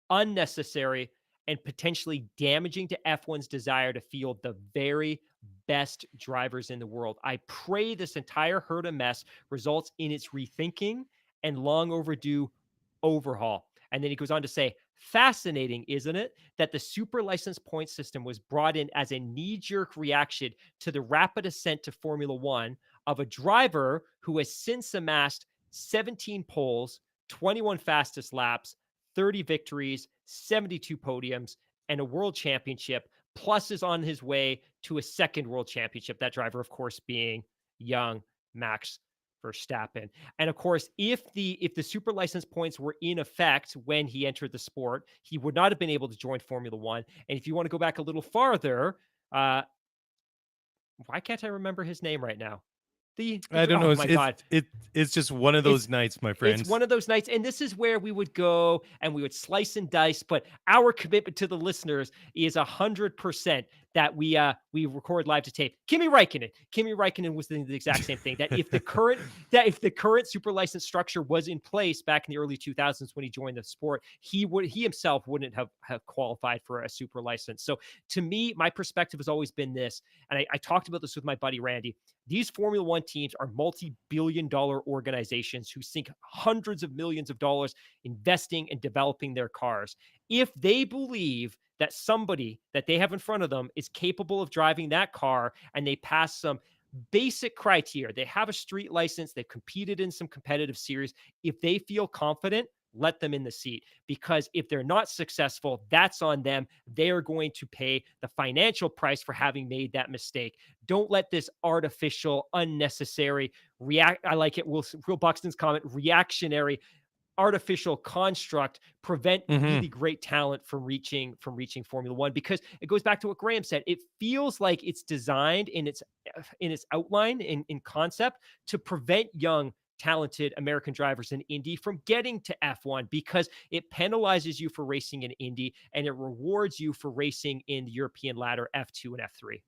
unnecessary, and potentially damaging to F1's desire to field the very best drivers in the world. I pray this entire Herta mess results in its rethinking and long overdue overhaul. And then he goes on to say, fascinating, isn't it, that the super license point system was brought in as a knee jerk reaction to the rapid ascent to Formula One of a driver who has since amassed 17 poles, 21 fastest laps, 30 victories, 72 podiums, and a world championship, plus is on his way to a second world championship. That driver, of course, being young Max Verstappen. And of course, if the super license points were in effect when he entered the sport, he would not have been able to join Formula One. And if you want to go back a little farther, uh, why can't I remember his name right now? I don't know. Oh It's my it's god, it, it's just one of it's those nights, my it's friends. one of those nights, and this is where we would go and we would slice and dice. But our commitment to the listeners is 100% that we record live to tape. Kimi Räikkönen was the exact same thing. If the current super license structure was in place back in the early 2000s when he joined the sport, he himself wouldn't have qualified for a super license. So to me, my perspective has always been this, and I talked about this with my buddy Randy. These Formula One teams are multi-billion dollar organizations who sink hundreds of millions of dollars investing and developing their cars. If they believe that somebody that they have in front of them is capable of driving that car and they pass some basic criteria, they have a street license, they've competed in some competitive series, if they feel confident, let them in the seat, because if they're not successful, that's on them. They are going to pay the financial price for having made that mistake. Don't let this artificial, unnecessary react. I like it. Will Buxton's comment, reactionary artificial construct prevent Hmm. really great talent from reaching Formula One, because it goes back to what Graham said. It feels like it's designed in its outline, in concept, to prevent young talented American drivers in Indy from getting to F1, because it penalizes you for racing in Indy and it rewards you for racing in the European ladder F2 and F3.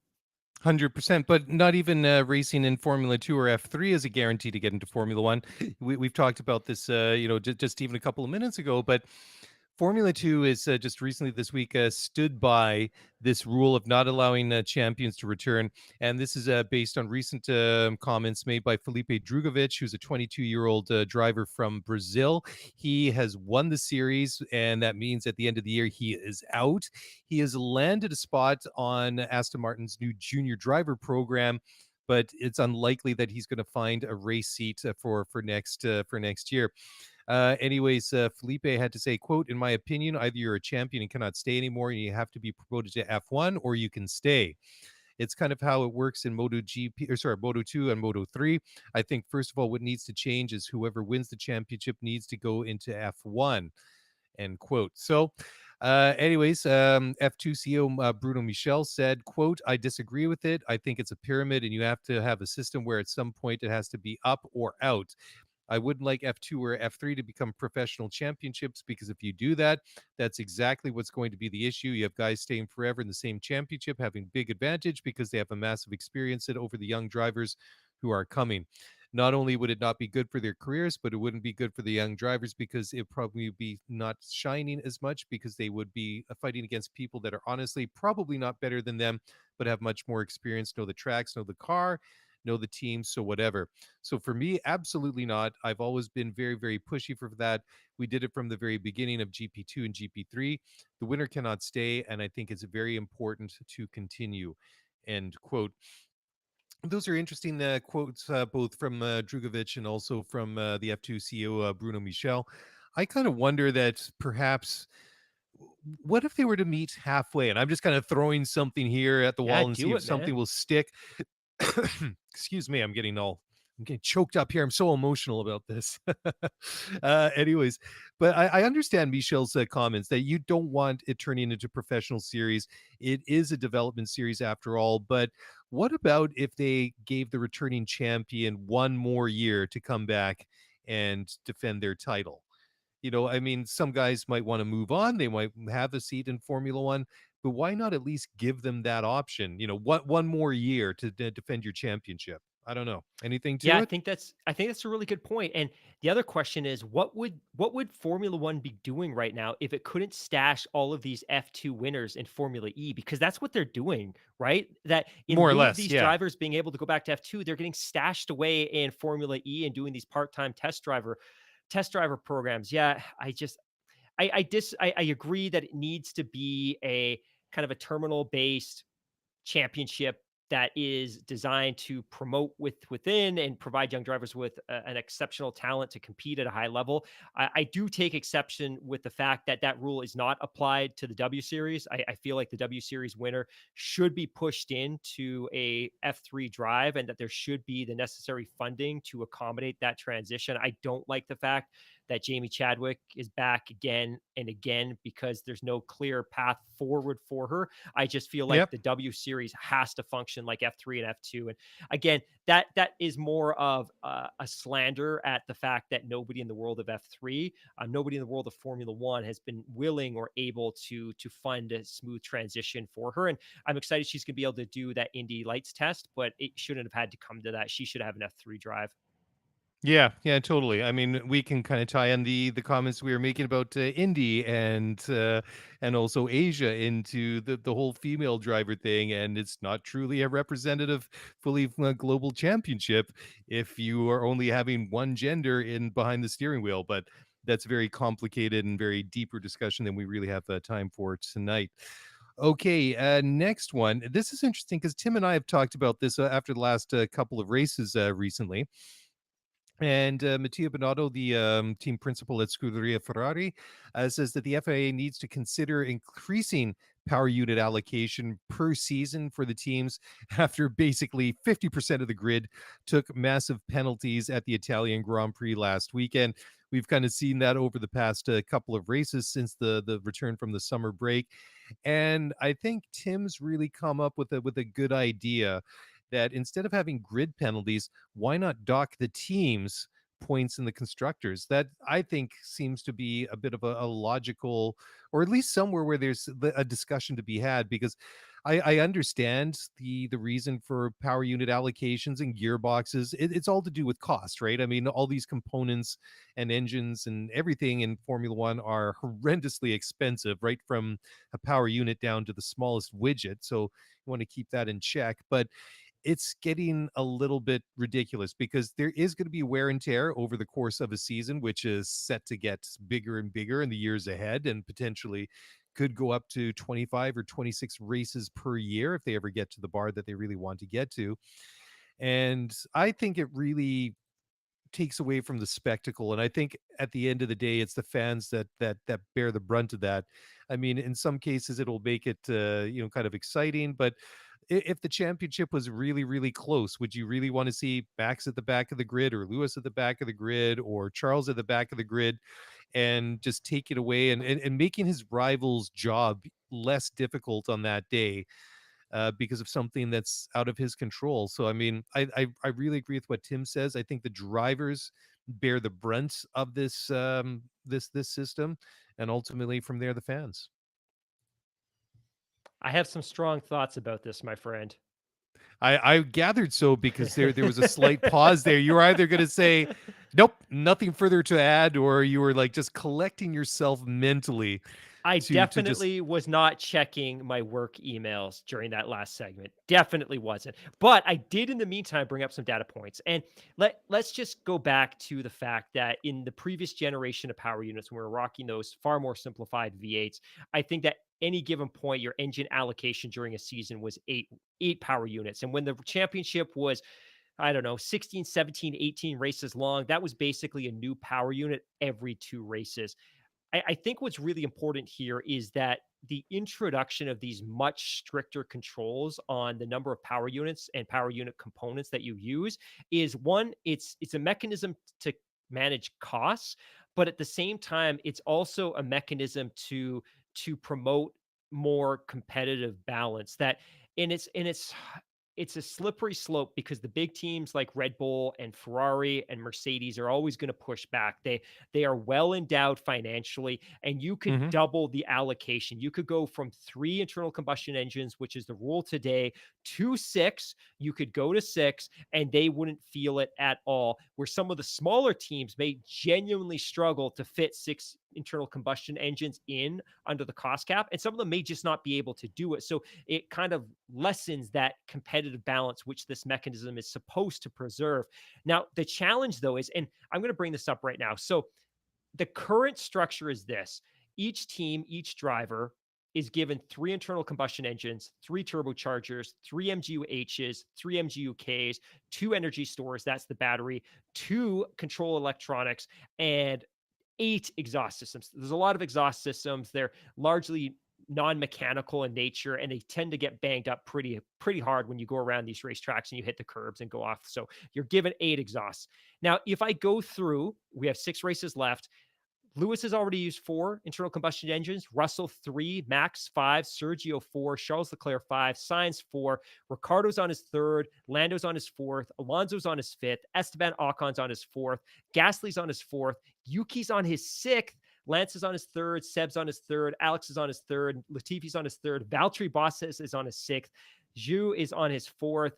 100%, but not even racing in Formula 2 or F3 is a guarantee to get into Formula 1. We've talked about this, just even a couple of minutes ago, but Formula 2 is just recently this week stood by this rule of not allowing champions to return. And this is based on recent comments made by Felipe Drugovich, who's a 22-year-old driver from Brazil. He has won the series, and that means at the end of the year, he is out. He has landed a spot on Aston Martin's new junior driver program, but it's unlikely that he's going to find a race seat for next year. Felipe had to say, quote, "In my opinion, either you're a champion and cannot stay anymore and you have to be promoted to F1, or you can stay." It's kind of how it works in Moto 2 and Moto 3. I think, first of all, what needs to change is whoever wins the championship needs to go into F1, end quote. So, F2 CEO Bruno Michel said, quote, "I disagree with it. I think it's a pyramid and you have to have a system where at some point it has to be up or out. I wouldn't like F2 or F3 to become professional championships, because if you do that, that's exactly what's going to be the issue. You have guys staying forever in the same championship, having big advantage because they have a massive experience over the young drivers who are coming. Not only would it not be good for their careers, but it wouldn't be good for the young drivers, because it probably be not shining as much, because they would be fighting against people that are honestly probably not better than them, but have much more experience, know the tracks, know the car, know the team, so whatever." So for me, absolutely not. I've always been very, very pushy for that. We did it from the very beginning of GP2 and GP3. The winner cannot stay, and I think it's very important to continue, end quote. Those are interesting quotes, both from Drugovich and also from the F2 CEO, Bruno Michel. I kind of wonder that perhaps, what if they were to meet halfway? And I'm just kind of throwing something here at the Yeah, wall and see do if it, something man. will stick. Excuse me, I'm getting choked up here. I'm so emotional about this. Anyways, but I understand Michel's comments that you don't want it turning into professional series. It is a development series after all. But what about if they gave the returning champion one more year to come back and defend their title? I mean, some guys might want to move on. They might have a seat in Formula One, but why not at least give them that option? One more year to defend your championship. I don't know. Anything Yeah, to it? I think that's a really good point. And the other question is, what would Formula One be doing right now if it couldn't stash all of these F2 winners in Formula E? Because that's what they're doing, right? That in More or lieu of less, these yeah. drivers being able to go back to F2, they're getting stashed away in Formula E and doing these part-time test driver programs. Yeah, I agree that it needs to be a kind of a terminal based championship that is designed to promote within and provide young drivers with an exceptional talent to compete at a high level. I do take exception with the fact that that rule is not applied to the W Series. I feel like the W Series winner should be pushed into a F3 drive, and that there should be the necessary funding to accommodate that transition. I don't like the fact that Jamie Chadwick is back again and again, because there's no clear path forward for her. I just feel like Yep. the W Series has to function like F3 and F2. And again, that is more of a slander at the fact that nobody in the world of F3, nobody in the world of Formula One has been willing or able to fund a smooth transition for her. And I'm excited she's going to be able to do that Indy Lights test, but it shouldn't have had to come to that. She should have an F3 drive. Yeah, yeah, totally. I mean, we can kind of tie in the comments we were making about Indy and also Asia into the whole female driver thing, and it's not truly a representative, fully global championship if you are only having one gender in behind the steering wheel. But that's very complicated and very deeper discussion than we really have time for tonight. Okay, next one. This is interesting because Tim and I have talked about this after the last couple of races recently. And Mattia Bonotto, the team principal at Scuderia Ferrari, says that the FIA needs to consider increasing power unit allocation per season for the teams after basically 50% of the grid took massive penalties at the Italian Grand Prix last weekend. We've kind of seen that over the past couple of races since the return from the summer break. And I think Tim's really come up with a good idea that instead of having grid penalties, why not dock the teams points in the constructors? That I think seems to be a bit of a logical, or at least somewhere where there's a discussion to be had, because I understand the reason for power unit allocations and gearboxes. It's all to do with cost, right? I mean, all these components and engines and everything in Formula One are horrendously expensive, right from a power unit down to the smallest widget. So you want to keep that in check. But it's getting a little bit ridiculous because there is going to be wear and tear over the course of a season, which is set to get bigger and bigger in the years ahead, and potentially could go up to 25 or 26 races per year if they ever get to the bar that they really want to get to. And I think it really takes away from the spectacle. And I think at the end of the day, it's the fans that bear the brunt of that. I mean, in some cases, it'll make it kind of exciting. But if the championship was really, really close, would you really want to see Max at the back of the grid, or Lewis at the back of the grid, or Charles at the back of the grid, and just take it away and making his rival's job less difficult on that day? Because of something that's out of his control. So, I mean, I really agree with what Tim says. I think the drivers bear the brunt of this system, and ultimately from there the fans. I have some strong thoughts about this, my friend. I gathered so, because there was a slight pause there. You were either going to say, "Nope, nothing further to add," or you were like just collecting yourself mentally I to just. definitely was not checking my work emails during that last segment. Definitely wasn't. But I did in the meantime bring up some data points. And let's just go back to the fact that in the previous generation of power units, when we were rocking those far more simplified V8s, I think that any given point, your engine allocation during a season was eight power units. And when the championship was, I don't know, 16, 17, 18 races long, that was basically a new power unit every two races. I think what's really important here is that the introduction of these much stricter controls on the number of power units and power unit components that you use is one, it's a mechanism to manage costs, but at the same time, it's also a mechanism to promote more competitive balance. That and it's a slippery slope because the big teams like Red Bull and Ferrari and Mercedes are always going to push back. They are well endowed financially, and you could Mhm. double the allocation. You could go from 3 internal combustion engines, which is the rule today, to 6. You could go to 6 and they wouldn't feel it at all. Where some of the smaller teams may genuinely struggle to fit 6 internal combustion engines in under the cost cap, and some of them may just not be able to do it. So it kind of lessens that competitive balance, which this mechanism is supposed to preserve. Now, the challenge, though, is, and I'm going to bring this up right now. So the current structure is this: each team, each driver is given 3 internal combustion engines, 3 turbochargers, 3 MGU-Hs, 3 MGU-Ks, 2 energy stores, that's the battery, 2 control electronics, and 8 exhaust systems. There's a lot of exhaust systems. They're largely non-mechanical in nature, and they tend to get banged up pretty hard when you go around these racetracks and you hit the curbs and go off. So you're given 8 exhausts. Now, if I go through, we have 6 races left. Lewis has already used 4 internal combustion engines, Russell 3, Max 5, Sergio 4, Charles Leclerc 5, Sainz 4, Ricardo's on his 3rd, Lando's on his 4th, Alonso's on his 5th, Esteban Ocon's on his 4th, Gasly's on his 4th, Yuki's on his 6th, Lance is on his 3rd, Seb's on his 3rd, Alex is on his 3rd, Latifi's on his 3rd, Valtteri Bottas is on his 6th, Zhu is on his 4th,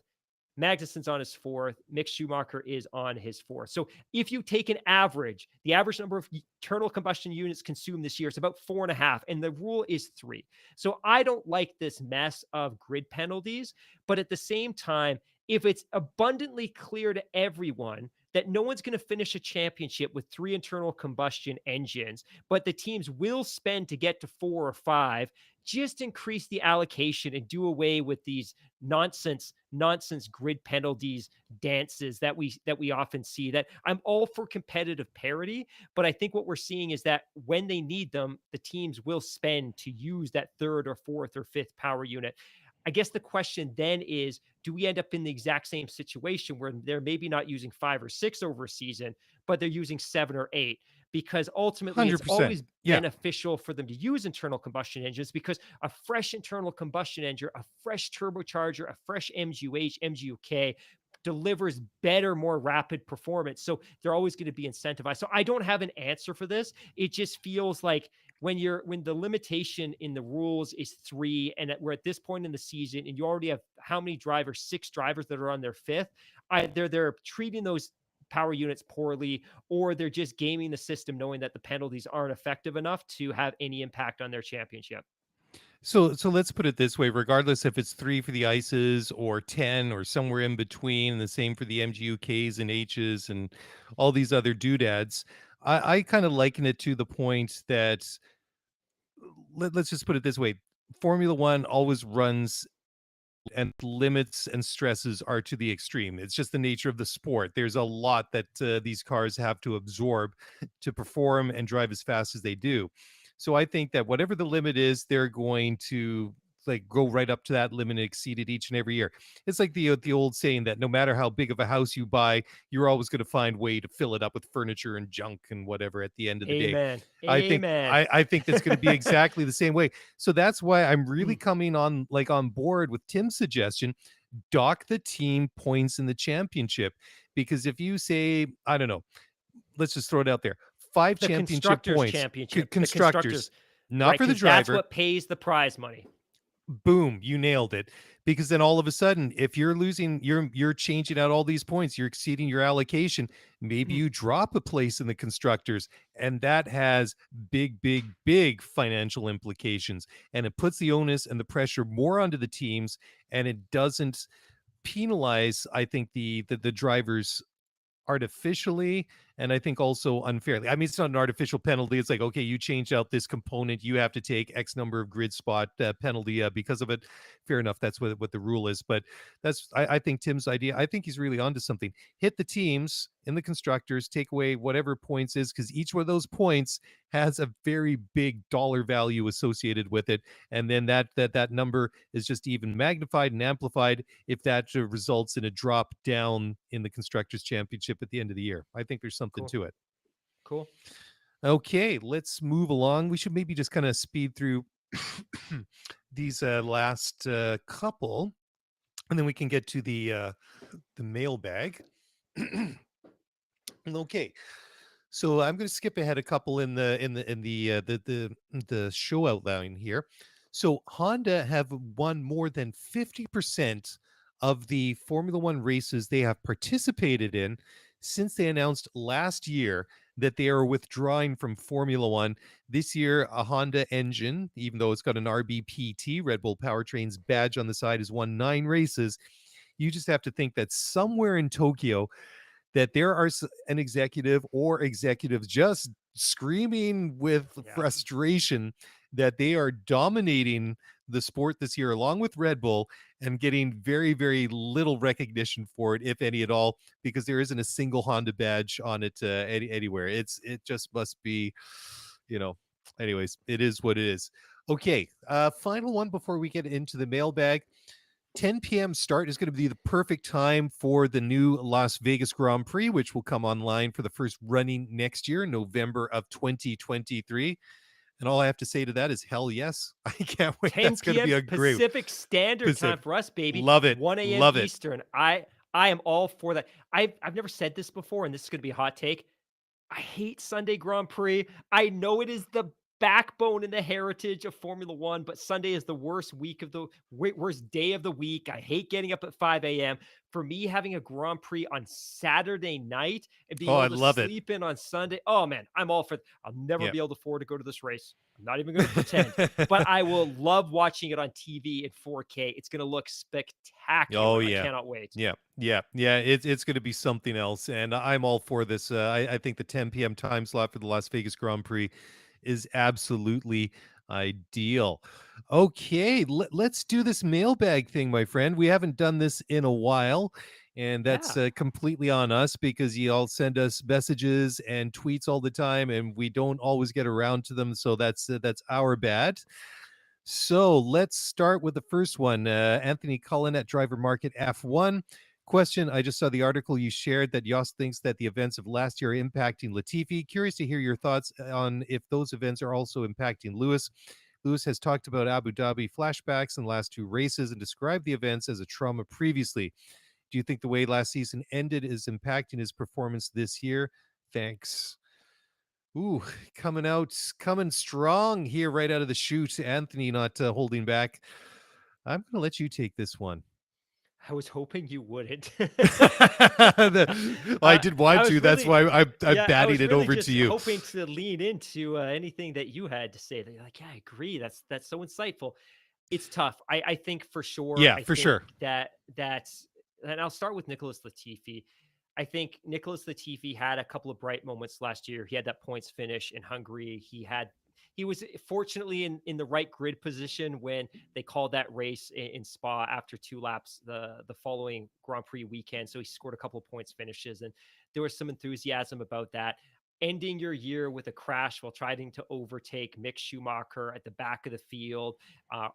Magnussen's on his 4th. Mick Schumacher is on his 4th. So if you take an average, the average number of internal combustion units consumed this year is about 4.5, and the rule is 3. So I don't like this mess of grid penalties, but at the same time, if it's abundantly clear to everyone that no one's going to finish a championship with 3 internal combustion engines, but the teams will spend to get to 4 or 5. Just increase the allocation and do away with these nonsense grid penalties dances that we often see. That I'm all for competitive parity, but I think what we're seeing is that when they need them, the teams will spend to use that third or fourth or fifth power unit. I guess the question then is, do we end up in the exact same situation where they're maybe not using 5 or 6 over a season, but they're using 7 or 8? Because ultimately, it's 100%. always Yeah. beneficial for them to use internal combustion engines, because a fresh internal combustion engine, a fresh turbocharger, a fresh MGUH, MGUK delivers better, more rapid performance. So they're always going to be incentivized. So I don't have an answer for this. It just feels like when the limitation in the rules is 3, and we're at this point in the season, and you already have how many drivers? 6 drivers that are on their 5th. Either they're treating those power units poorly, or they're just gaming the system, knowing that the penalties aren't effective enough to have any impact on their championship. So let's put it this way, regardless if it's 3 for the ices or 10 or somewhere in between, and the same for the MGUKs and H's and all these other doodads, I kind of liken it to the point that let's just put it this way. Formula One always runs and limits and stresses are to the extreme. It's just the nature of the sport. There's a lot that these cars have to absorb to perform and drive as fast as they do. So I think that whatever the limit is, they're going to like go right up to that limit and exceed it each and every year. It's like the old saying that no matter how big of a house you buy, you're always going to find way to fill it up with furniture and junk and whatever at the end of the day. Amen. I think Amen. I think that's going to be exactly the same way. So that's why I'm really coming on board with Tim's suggestion. Dock the team points in the championship, because if you say, I don't know, let's just throw it out there, 5 The championship constructors points, championship. The constructors, constructors, not right? for the Because that's driver. what pays the prize money. Boom, you nailed it. Because then all of a sudden, if you're losing, you're changing out all these points, you're exceeding your allocation, maybe you drop a place in the constructors, and that has big financial implications, and it puts the onus and the pressure more onto the teams, and it doesn't penalize, I think, the drivers artificially, and I think also unfairly. I mean, it's not an artificial penalty. It's like, okay, you changed out this component, you have to take X number of grid spot penalty because of it. Fair enough. That's what the rule is. But I think Tim's idea, I think he's really onto something. Hit the teams in the constructors, take away whatever points is, because each one of those points has a very big dollar value associated with it. And then that number is just even magnified and amplified if that results in a drop down in the constructors championship at the end of the year. I think there's something Cool. to it. Cool. Okay, let's move along. We should maybe just kind of speed through these last couple, and then we can get to the mailbag. Okay, so I'm going to skip ahead a couple in the show outline here. So Honda have won more than 50% of the Formula One races they have participated in since they announced last year that they are withdrawing from Formula One. This year, a Honda engine, even though it's got an RBPT, Red Bull Powertrains badge on the side, has won 9 races. You just have to think that somewhere in Tokyo, that there are an executive or executives just screaming with frustration that they are dominating the sport this year along with Red Bull and getting very little recognition for it, if any at all, because there isn't a single Honda badge on it anywhere. It just must be, anyways, it is what it is. Okay, final one before we get into the mailbag. 10 p.m. start is going to be the perfect time for the new Las Vegas Grand Prix, which will come online for the first running next year, November of 2023. And all I have to say to that is hell yes. I can't wait. 10 That's going to be a great Pacific Standard Time for us, baby. Love it. 1 a.m. Love it. Eastern. I am all for that. I've never said this before, and this is going to be a hot take. I hate Sunday Grand Prix. I know it is the backbone and the heritage of Formula One, but Sunday is the worst week of the worst day of the week. I hate getting up at 5 a.m. For me, having a Grand Prix on Saturday night and being Oh, I able to love it. sleep in on Sunday. Oh man, I'm all for. I'll never Yeah. be able to afford to go to this race. I'm not even going to pretend, but I will love watching it on TV in 4K. It's going to look Oh spectacular. I yeah. cannot wait. Yeah. It's going to be something else, and I'm all for this. I think the 10 p.m. time slot for the Las Vegas Grand Prix is absolutely ideal. Okay, let's do this mailbag thing, my friend. We haven't done this in a while, and that's Yeah. completely on us because you all send us messages and tweets all the time, and we don't always get around to them. So that's our bad. So let's start with the first one. Anthony Cullen at Driver Market F1. Question: I just saw the article you shared that Yoss thinks that the events of last year are impacting Latifi. Curious to hear your thoughts on if those events are also impacting Lewis. Lewis has talked about Abu Dhabi flashbacks in the last two races and described the events as a trauma previously. Do you think the way last season ended is impacting his performance this year? Thanks. Ooh, coming strong here right out of the chute. Anthony not holding back. I'm going to let you take this one. I was hoping you wouldn't. Well, I did I want was to. That's really, why I'm yeah, I batting was it really over to just you. hoping to lean into anything that you had to say. That you're like, yeah, I agree. That's so insightful. It's tough. I think for sure. Yeah, I for think sure. that's, and I'll start with Nicholas Latifi. I think Nicholas Latifi had a couple of bright moments last year. He had that points finish in Hungary. He was fortunately in the right grid position when they called that race in Spa after 2 laps the following Grand Prix weekend. So he scored a couple of points finishes, and there was some enthusiasm about that. Ending your year with a crash while trying to overtake Mick Schumacher at the back of the field,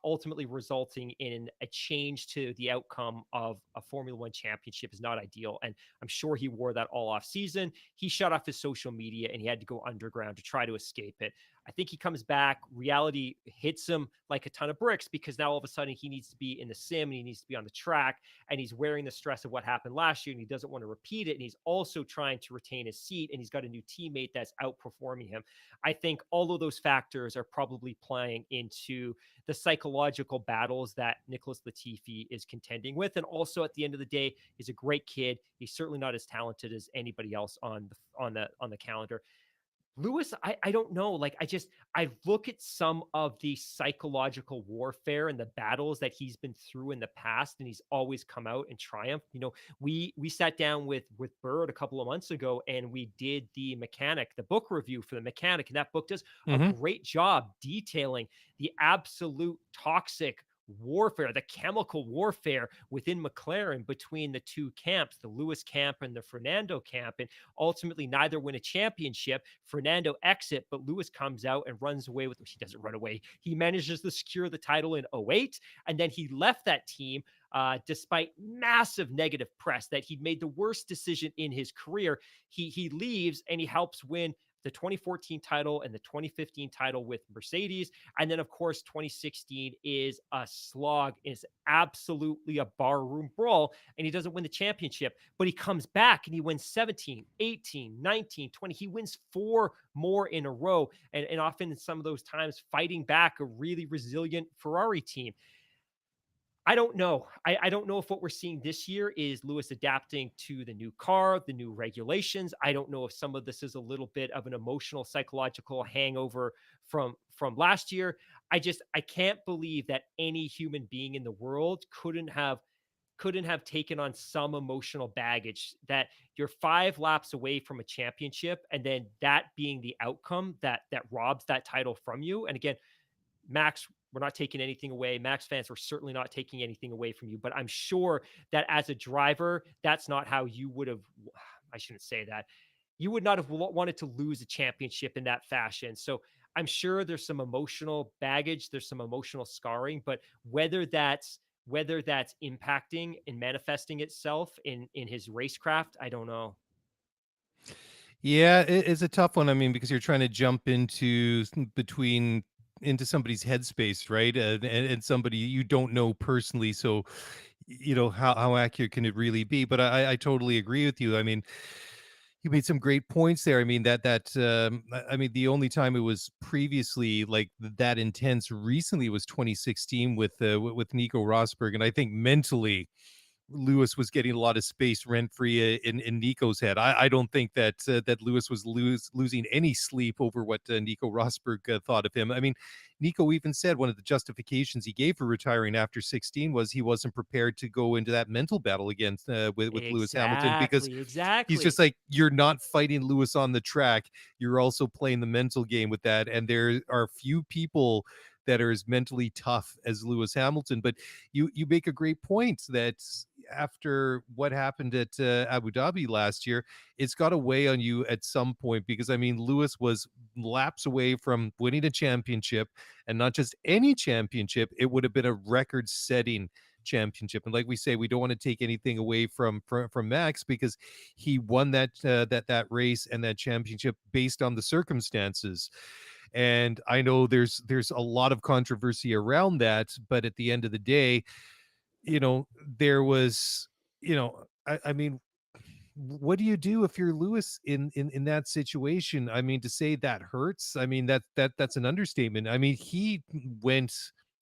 ultimately resulting in a change to the outcome of a Formula One championship is not ideal. And I'm sure he wore that all off season. He shut off his social media and he had to go underground to try to escape it. I think he comes back. Reality hits him like a ton of bricks because now all of a sudden he needs to be in the sim and he needs to be on the track and he's wearing the stress of what happened last year and he doesn't want to repeat it. And he's also trying to retain his seat and he's got a new teammate that's outperforming him. I think all of those factors are probably playing into the psychological battles that Nicholas Latifi is contending with. And also at the end of the day, he's a great kid. He's certainly not as talented as anybody else on the calendar. Lewis, I don't know. Like I look at some of the psychological warfare and the battles that he's been through in the past, and he's always come out and triumphed. We sat down with Bird a couple of months ago and we did the book review for the Mechanic, and that book does a Mhm. great job detailing the absolute toxic warfare, the chemical warfare within McLaren between the two camps, the Lewis camp and the Fernando camp. And ultimately neither win a championship. Fernando exit, but Lewis comes out and runs away with, he doesn't run away. He manages to secure the title in '08, and then he left that team despite massive negative press that he'd made the worst decision in his career. He leaves and he helps win the 2014 title and the 2015 title with Mercedes. And then, of course, 2016 is a slog, is absolutely a barroom brawl, and he doesn't win the championship. But he comes back and he wins 17, 18, 19, 20. He wins 4 more in a row. And often in some of those times, fighting back a really resilient Ferrari team. I don't know. I don't know if what we're seeing this year is Lewis adapting to the new car, the new regulations. I don't know if some of this is a little bit of an emotional, psychological hangover from last year. I can't believe that any human being in the world couldn't have taken on some emotional baggage that you're 5 laps away from a championship and then that being the outcome that robs that title from you. And again, Max, we're not taking anything away. Max fans, we're certainly not taking anything away from you. But I'm sure that as a driver, that's not how you would have. I shouldn't say that. You would not have wanted to lose a championship in that fashion. So I'm sure there's some emotional baggage, there's some emotional scarring, but whether that's impacting and manifesting itself in his racecraft, I don't know. Yeah, it's a tough one. I mean, because you're trying to jump into somebody's headspace, right? And somebody you don't know personally. So, how accurate can it really be? But I totally agree with you. I mean, You made some great points there. I mean I mean the only time it was previously like that intense recently was 2016 with Nico Rosberg, and I think mentally Lewis was getting a lot of space rent free in Nico's head. I don't think that that Lewis was losing any sleep over what Nico Rosberg thought of him. I mean, Nico even said one of the justifications he gave for retiring after 16 was he wasn't prepared to go into that mental battle against with Lewis Hamilton, because Exactly, he's just exactly. like, you're not fighting Lewis on the track. You're also playing the mental game with that. And there are few people that are as mentally tough as Lewis Hamilton. But you make a great point that after what happened at Abu Dhabi last year, it's got to weigh on you at some point, because I mean, Lewis was laps away from winning a championship, and not just any championship, it would have been a record setting championship. And like we say, we don't want to take anything away from Max, because he won that race and that championship based on the circumstances. And I know there's a lot of controversy around that, but at the end of the day, there was, I mean, what do you do if you're Lewis in that situation? I mean, to say that hurts, I mean, that's an understatement. I mean, he went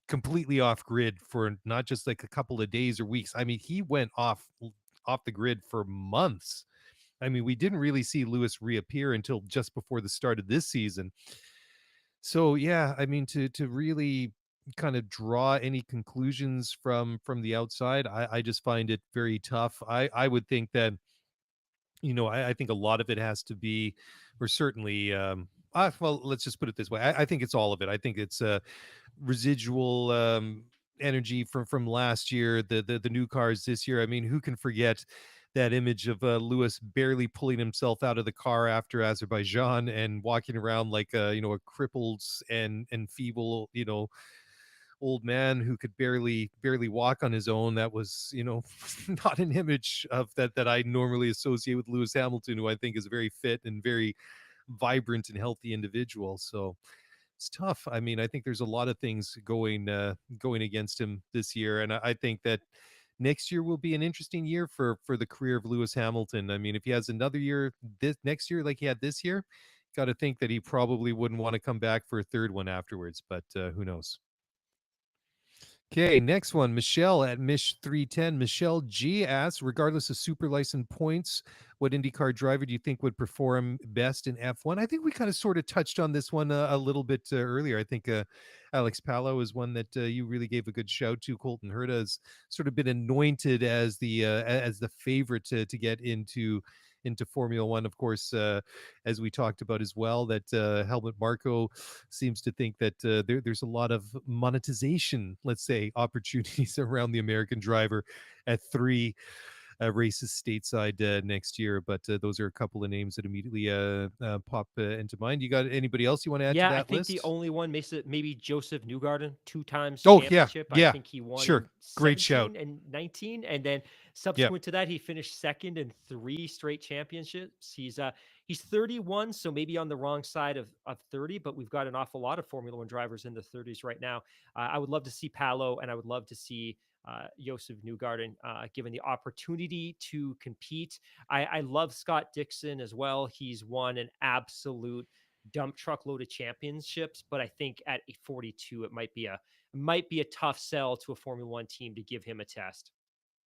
completely off grid for not just like a couple of days or weeks. I mean, he went off the grid for months. I mean, we didn't really see Lewis reappear until just before the start of this season. So yeah, I mean, to really kind of draw any conclusions from the outside, I just find it very tough. I would think that, I think a lot of it has to be, or certainly, well, let's just put it this way. I think it's all of it. I think it's residual energy from last year, the new cars this year. I mean, who can forget that image of Lewis barely pulling himself out of the car after Azerbaijan and walking around like a crippled and feeble, old man who could barely walk on his own. That was, not an image of that I normally associate with Lewis Hamilton, who I think is a very fit and very vibrant and healthy individual. So it's tough. I mean, I think there's a lot of things going against him this year, and I think that next year will be an interesting year for the career of Lewis Hamilton. I mean, if he has another year this next year like he had this year, got to think that he probably wouldn't want to come back for a third one afterwards. But who knows? Okay, next one. Michelle at Mish310. Michelle G asks, regardless of super license points, what IndyCar driver do you think would perform best in F1? I think we kind of sort of touched on this one a little bit earlier. I think Alex Palou is one that you really gave a good shout to. Colton Herta has sort of been anointed as the favorite to get into Formula One. Of course, as we talked about as well, that Helmut Marko seems to think that there's a lot of monetization, let's say, opportunities around the American driver at three races stateside next year. But those are a couple of names that immediately pop into mind. You got anybody else you want to add to Yeah, I that think the list? only one makes it maybe Joseph Newgarden, 2 times Oh, yeah. championship. I Yeah. think he won Sure. in Great shout. 17 and 19, and then Yeah. subsequent to that, he finished second in 3 straight championships. He's 31, so maybe on the wrong side of 30, but we've got an awful lot of Formula 1 drivers in the 30s right now. I would love to see Paolo, and I would love to see Joseph Newgarden given the opportunity to compete. I love Scott Dixon as well. He's won an absolute dump truck load of championships, but I think at 42, it might be a tough sell to a Formula One team to give him a test.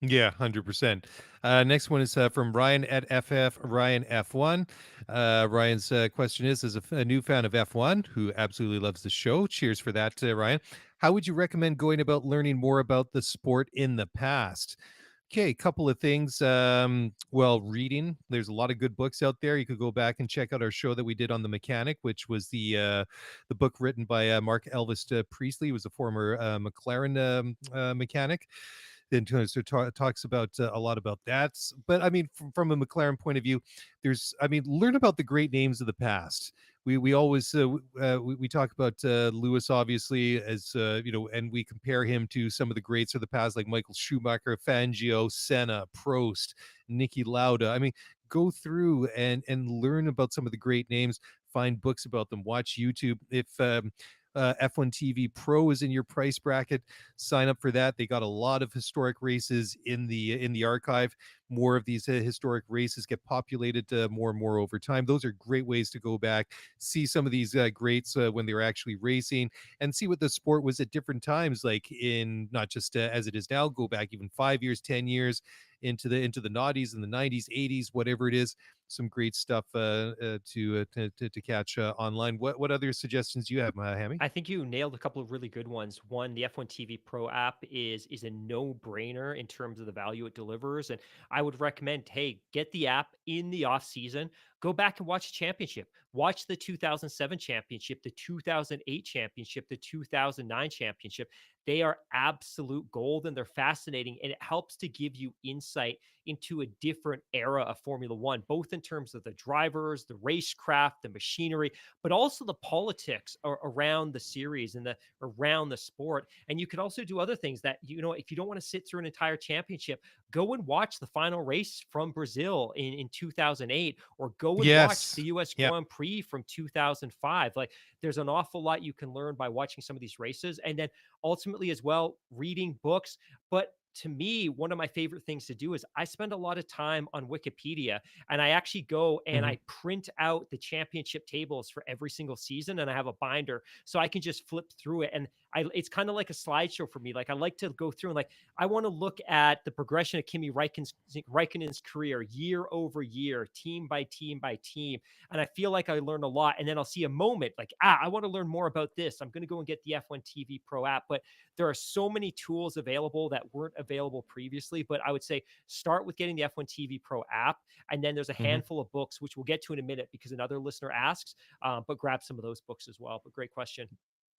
Yeah, 100%. Next one is from Ryan at FF Ryan F1. Ryan's question is, as a new fan of F1 who absolutely loves the show, cheers for that, Ryan. How would you recommend going about learning more about the sport in the past? Okay, couple of things. Well, reading. There's a lot of good books out there. You could go back and check out our show that we did on the mechanic, which was the book written by Mark Elvis Priestley. He was a former McLaren mechanic. Then talks about a lot about that. But I mean, from a McLaren point of view, learn about the great names of the past. We always we talk about Lewis, obviously, as and we compare him to some of the greats of the past, like Michael Schumacher, Fangio, Senna, Prost, Niki Lauda. I mean, go through and learn about some of the great names. Find books about them. Watch YouTube. If F1 TV Pro is in your price bracket. Sign up for that. They got a lot of historic races in the archive. More of these historic races get populated more and more over time. Those are great ways to go back, see some of these greats when they were actually racing, and see what the sport was at different times, like in not just as it is now. Go back even 5 years, 10 years into the noughties and the 90s, 80s, whatever it is. Some great stuff to catch online. What other suggestions do you have, Hammy? I think you nailed a couple of really good ones. One, the F1 TV Pro app is a no-brainer in terms of the value it delivers, and I would recommend, hey, get the app in the off season. Go back and watch the championship. Watch the 2007 championship, the 2008 championship, the 2009 championship. They are absolute gold and they're fascinating, and it helps to give you insight into a different era of Formula One, both in terms of the drivers, the racecraft, the machinery, but also the politics around the series and the around the sport. And you could also do other things that, if you don't want to sit through an entire championship, go and watch the final race from Brazil in 2008, or go and watch Yes. the US Yep. Grand Prix from 2005. Like, there's an awful lot you can learn by watching some of these races. And then ultimately as well, reading books. But to me, one of my favorite things to do is I spend a lot of time on Wikipedia, and I actually go and Mhm. I print out the championship tables for every single season, and I have a binder so I can just flip through it. And it's kind of like a slideshow for me. Like, I like to go through and, like, I want to look at the progression of Kimi Raikkonen's career year over year, team by team by team. And I feel like I learn a lot. And then I'll see a moment like, I want to learn more about this. I'm going to go and get the F1 TV Pro app. But there are so many tools available that weren't available previously. But I would say start with getting the F1 TV Pro app. And then there's a Mhm. handful of books, which we'll get to in a minute because another listener asks, but grab some of those books as well. But great question.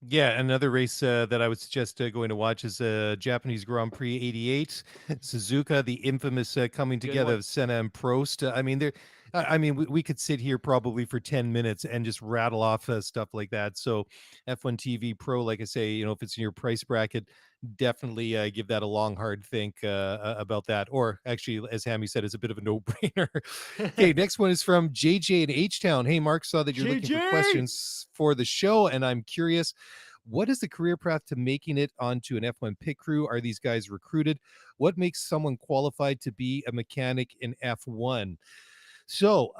Yeah, another race that I would suggest going to watch is Japanese Grand Prix '88, Suzuka, the infamous coming Good together one. of Senna and Prost. I mean, we could sit here probably for 10 minutes and just rattle off stuff like that. So, F1 TV Pro, like I say, if it's in your price bracket, definitely give that a long, hard think about that. Or actually, as Hammy said, it's a bit of a no-brainer. Okay, next one is from JJ in H Town. Hey, Mark, saw that you're looking for JJ. questions for the show, and I'm curious. What is the career path to making it onto an F1 pit crew? Are these guys recruited? What makes someone qualified to be a mechanic in F1? So,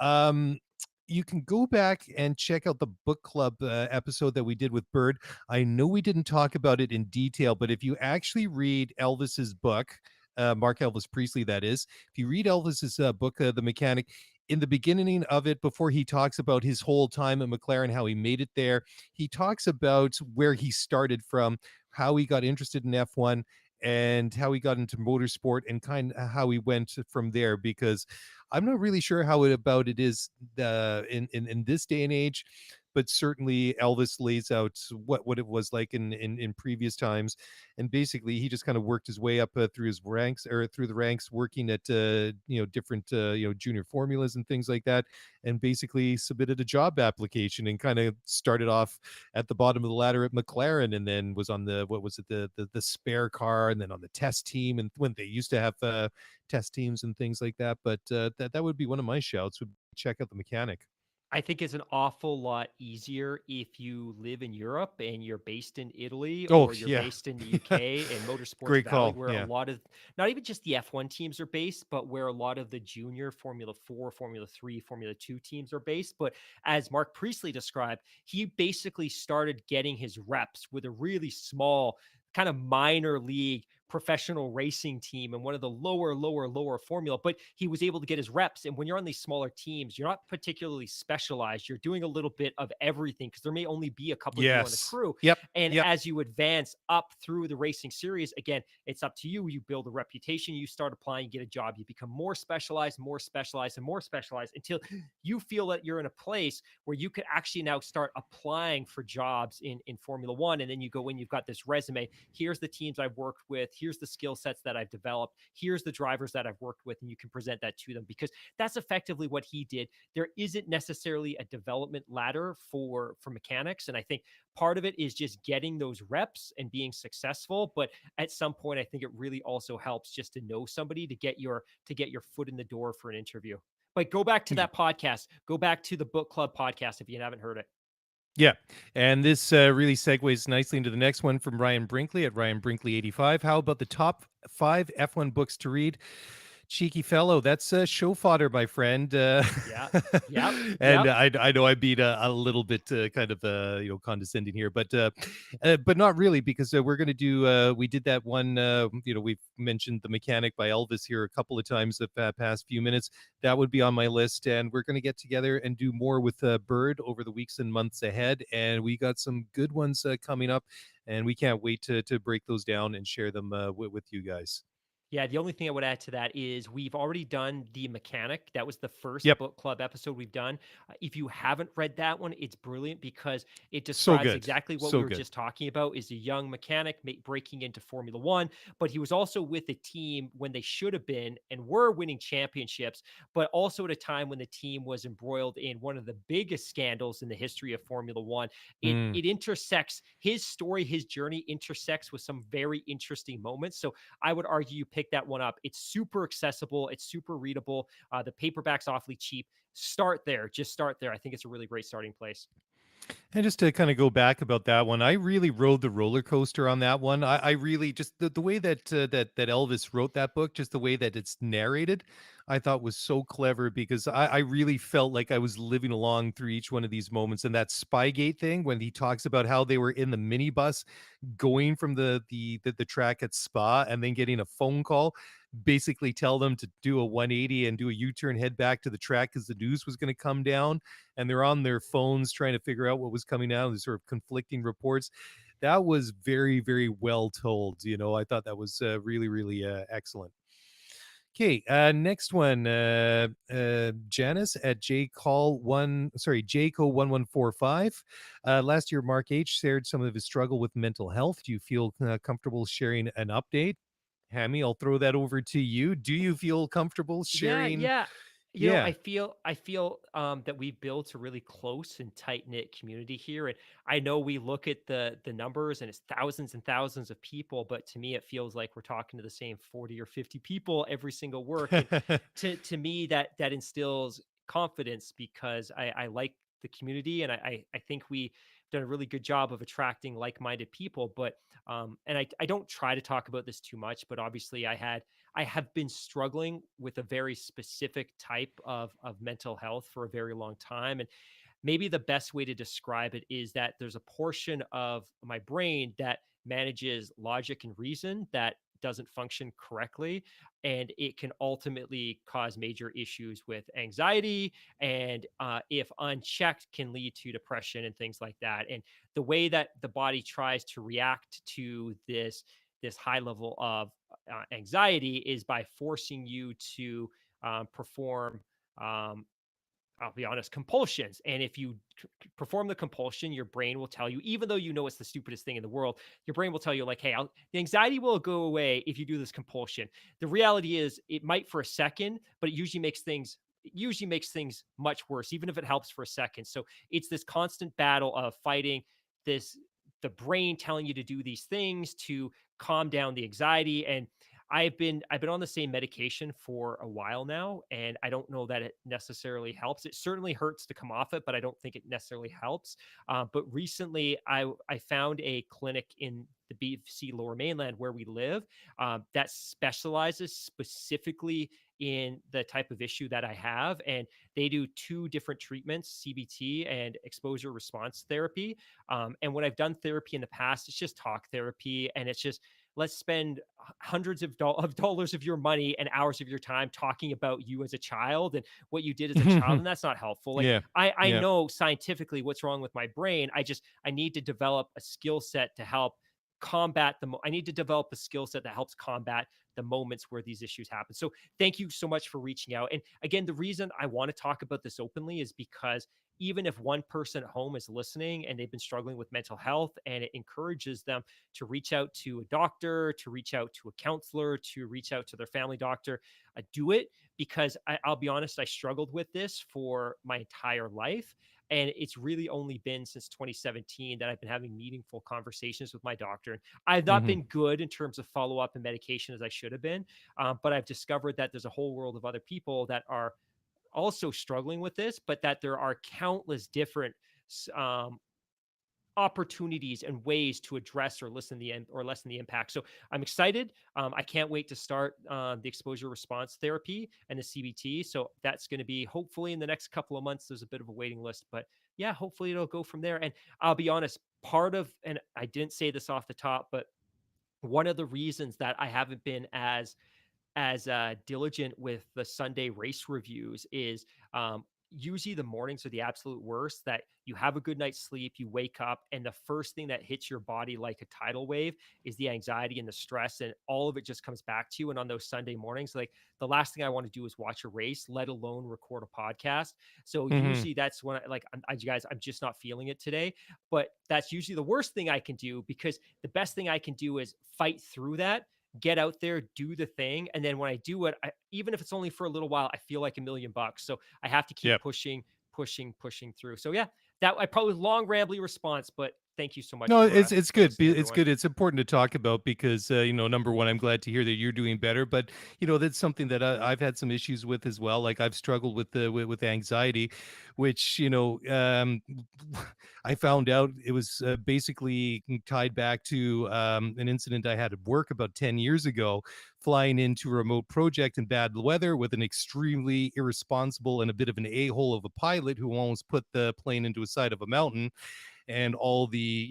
you can go back and check out the book club episode that we did with Bird. I know we didn't talk about it in detail, but if you actually read Elvis's book, Mark Elvis Priestley, that is, if you read Elvis's book, The Mechanic, in the beginning of it, before he talks about his whole time at McLaren, how he made it there, he talks about where he started from, how he got interested in F1, and how he got into motorsport, and kind of how he went from there. Because I'm not really sure how it is in this day and age, but certainly Elvis lays out what it was like in previous times, and basically he just kind of worked his way up through his ranks, or through the ranks, working at different junior formulas and things like that, and basically submitted a job application and kind of started off at the bottom of the ladder at McLaren, and then was on the, what was it, the spare car, and then on the test team, and when they used to have test teams and things like that. But that would be one of my shouts, would check out the mechanic. I think it's an awful lot easier if you live in Europe and you're based in Italy, Oh or you're yeah. based in the UK and Motorsports Great Valley, call. where a Yeah. lot of, not even just the F1 teams are based, but where a lot of the junior Formula 4, Formula 3, Formula 2 teams are based. But as Mark Priestley described, he basically started getting his reps with a really small, kind of minor league professional racing team and one of the lower formula, but he was able to get his reps. And when you're on these smaller teams, you're not particularly specialized. You're doing a little bit of everything because there may only be a couple of you on the Yes. crew. Yep. And Yep. as you advance up through the racing series, again, it's up to you. You build a reputation, you start applying, you get a job, you become more specialized, more specialized, and more specialized until you feel that you're in a place where you could actually now start applying for jobs in Formula One. And then you go in, you've got this resume. Here's the teams I've worked with. Here's the skill sets that I've developed. Here's the drivers that I've worked with. And you can present that to them, because that's effectively what he did. There isn't necessarily a development ladder for mechanics. And I think part of it is just getting those reps and being successful. But at some point, I think it really also helps just to know somebody to get your foot in the door for an interview. But go back to that podcast. Go back to the book club podcast if you haven't heard it. Yeah. And this really segues nicely into the next one from Ryan Brinkley at Ryan Brinkley 85. How about the top 5 F1 books to read? Cheeky fellow, that's show fodder, my friend. Yeah. Yep. And Yep. I know I beat a little bit kind of condescending here, but not really, because we're going to do we did that one. We've mentioned The Mechanic by Elvis here a couple of times the past few minutes. That would be on my list, and we're going to get together and do more with Bird over the weeks and months ahead. And we got some good ones coming up, and we can't wait to break those down and share them with you guys. Yeah, the only thing I would add to that is we've already done The Mechanic. That was the first Yep. book club episode we've done. If you haven't read that one, it's brilliant because it So describes good. exactly what we So were good. just talking about is a young mechanic breaking into Formula 1, but he was also with a team when they should have been and were winning championships, but also at a time when the team was embroiled in one of the biggest scandals in the history of Formula 1. It Mm. it intersects his story, his journey intersects with some very interesting moments. So I would argue you pick that one up. It's super accessible. It's super readable. The paperback's awfully cheap. Start there. Just start there. I think it's a really great starting place. And just to kind of go back about that one, I really rode the roller coaster on that one. I really just the way that Elvis wrote that book, just the way that it's narrated, I thought was so clever, because I really felt like I was living along through each one of these moments. And that Spygate thing, when he talks about how they were in the minibus going from the track at Spa, and then getting a phone call basically tell them to do a 180 and do a U-turn, head back to the track because the news was going to come down, and they're on their phones trying to figure out what was coming out, these sort of conflicting reports. That was very, very well told. I thought that was really, really excellent. Okay, next one, Janice at Jco1145. Last year, Mark H shared some of his struggle with mental health. Do you feel comfortable sharing an update? Hammy, I'll throw that over to you. Do you feel comfortable Yeah, sharing? yeah. Yeah. I feel that we've built a really close and tight knit community here, and I know we look at the numbers and it's thousands and thousands of people, but to me it feels like we're talking to the same 40 or 50 people every single work, and to me that instills confidence because I like the community, and I think we done a really good job of attracting like-minded people, but and I don't try to talk about this too much, but obviously I have been struggling with a very specific type of mental health for a very long time. And maybe the best way to describe it is that there's a portion of my brain that manages logic and reason that doesn't function correctly, and it can ultimately cause major issues with anxiety, and if unchecked can lead to depression and things like that. And the way that the body tries to react to this high level of anxiety is by forcing you to perform um, I'll be honest, compulsions. And if you perform the compulsion, your brain will tell you, even though you know it's the stupidest thing in the world, your brain will tell you, like, hey, the anxiety will go away if you do this compulsion. The reality is, it might for a second, but it usually makes things much worse, even if it helps for a second. So it's this constant battle of fighting this the brain telling you to do these things to calm down the anxiety. And I've been on the same medication for a while now, and I don't know that it necessarily helps. It certainly hurts to come off it, but I don't think it necessarily helps. But recently, I found a clinic in the BC Lower Mainland where we live that specializes specifically in the type of issue that I have, and they do two different treatments: CBT and exposure response therapy. And when I've done therapy in the past, it's just talk therapy, and it's just let's spend hundreds of dollars of your money and hours of your time talking about you as a child and what you did as a child, and that's not helpful. Like Yeah. I Yeah. know scientifically what's wrong with my brain. I need to develop a skill set to help combat I need to develop a skill set that helps combat the moments where these issues happen. So thank you so much for reaching out. And again, the reason I want to talk about this openly is because even if one person at home is listening and they've been struggling with mental health, and it encourages them to reach out to a doctor, to reach out to a counselor, to reach out to their family doctor, do it, because I'll be honest, I struggled with this for my entire life. And it's really only been since 2017 that I've been having meaningful conversations with my doctor. And I've not Mhm. been good in terms of follow up and medication as I should have been. But I've discovered that there's a whole world of other people that are also struggling with this, but that there are countless different opportunities and ways to address or lessen the impact. So I'm excited. I can't wait to start the exposure response therapy and the CBT. So that's going to be hopefully in the next couple of months. There's a bit of a waiting list, but yeah, hopefully it'll go from there. And I'll be honest, part of, and I didn't say this off the top, but one of the reasons that I haven't been as diligent with the Sunday race reviews is usually the mornings are the absolute worst. That you have a good night's sleep, you wake up, and the first thing that hits your body like a tidal wave is the anxiety and the stress, and all of it just comes back to you. And on those Sunday mornings, like the last thing I want to do is watch a race, let alone record a podcast. So Mhm. usually that's when you guys, I'm just not feeling it today. But that's usually the worst thing I can do, because the best thing I can do is fight through that, get out there, do the thing. And then when I do it, even if it's only for a little while, I feel like $1,000,000. So I have to keep Yep. pushing, pushing through. So yeah, that I probably long rambly response, but thank you so much No, for it's good. listening, It's everyone. good. It's important to talk about because number one, I'm glad to hear that you're doing better. But that's something that I've had some issues with as well. Like I've struggled with with anxiety, which I found out it was basically tied back to an incident I had at work about 10 years ago, flying into a remote project in bad weather with an extremely irresponsible and a bit of an a-hole of a pilot who almost put the plane into a side of a mountain, and all the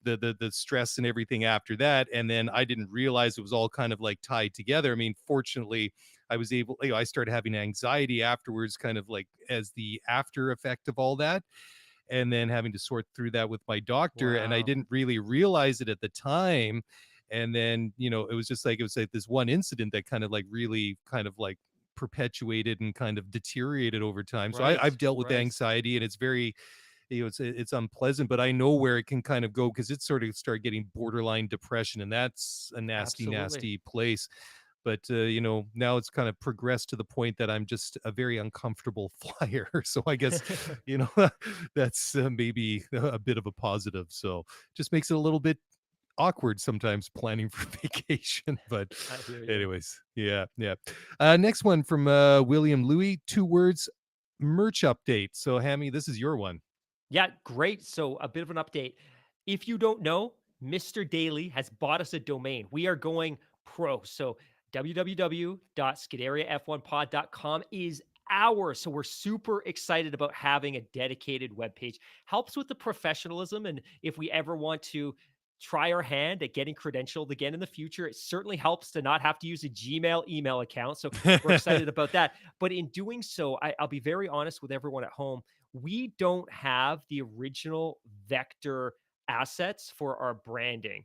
the stress and everything after that. And then I didn't realize it was all kind of like tied together. I mean, fortunately, I was able, I started having anxiety afterwards, kind of like as the after effect of all that, and then having to sort through that with my doctor. And I Wow. didn't really realize it at the time. And then it was like this one incident that kind of like really kind of like perpetuated and kind of deteriorated over time. So Right. I've dealt with Right. anxiety, and it's very, it's unpleasant, but I know where it can kind of go, because it sort of start getting borderline depression, and that's a nasty, Absolutely. nasty place. But now it's kind of progressed to the point that I'm just a very uncomfortable flyer. So I guess you know that's maybe a bit of a positive. So just makes it a little bit awkward sometimes planning for vacation. But I hear you. anyways, yeah, yeah. Next one from William Louis, 2 words: merch update. So Hammy, this is your one. Yeah, great. So, a bit of an update. If you don't know, Mr. Daily has bought us a domain. We are going pro. So, www.scuderiaf1pod.com is ours. So, we're super excited about having a dedicated webpage. Helps with the professionalism. And if we ever want to try our hand at getting credentialed again in the future, it certainly helps to not have to use a Gmail email account. So, we're excited about that. But in doing so, I'll be very honest with everyone at home, we don't have the original vector assets for our branding.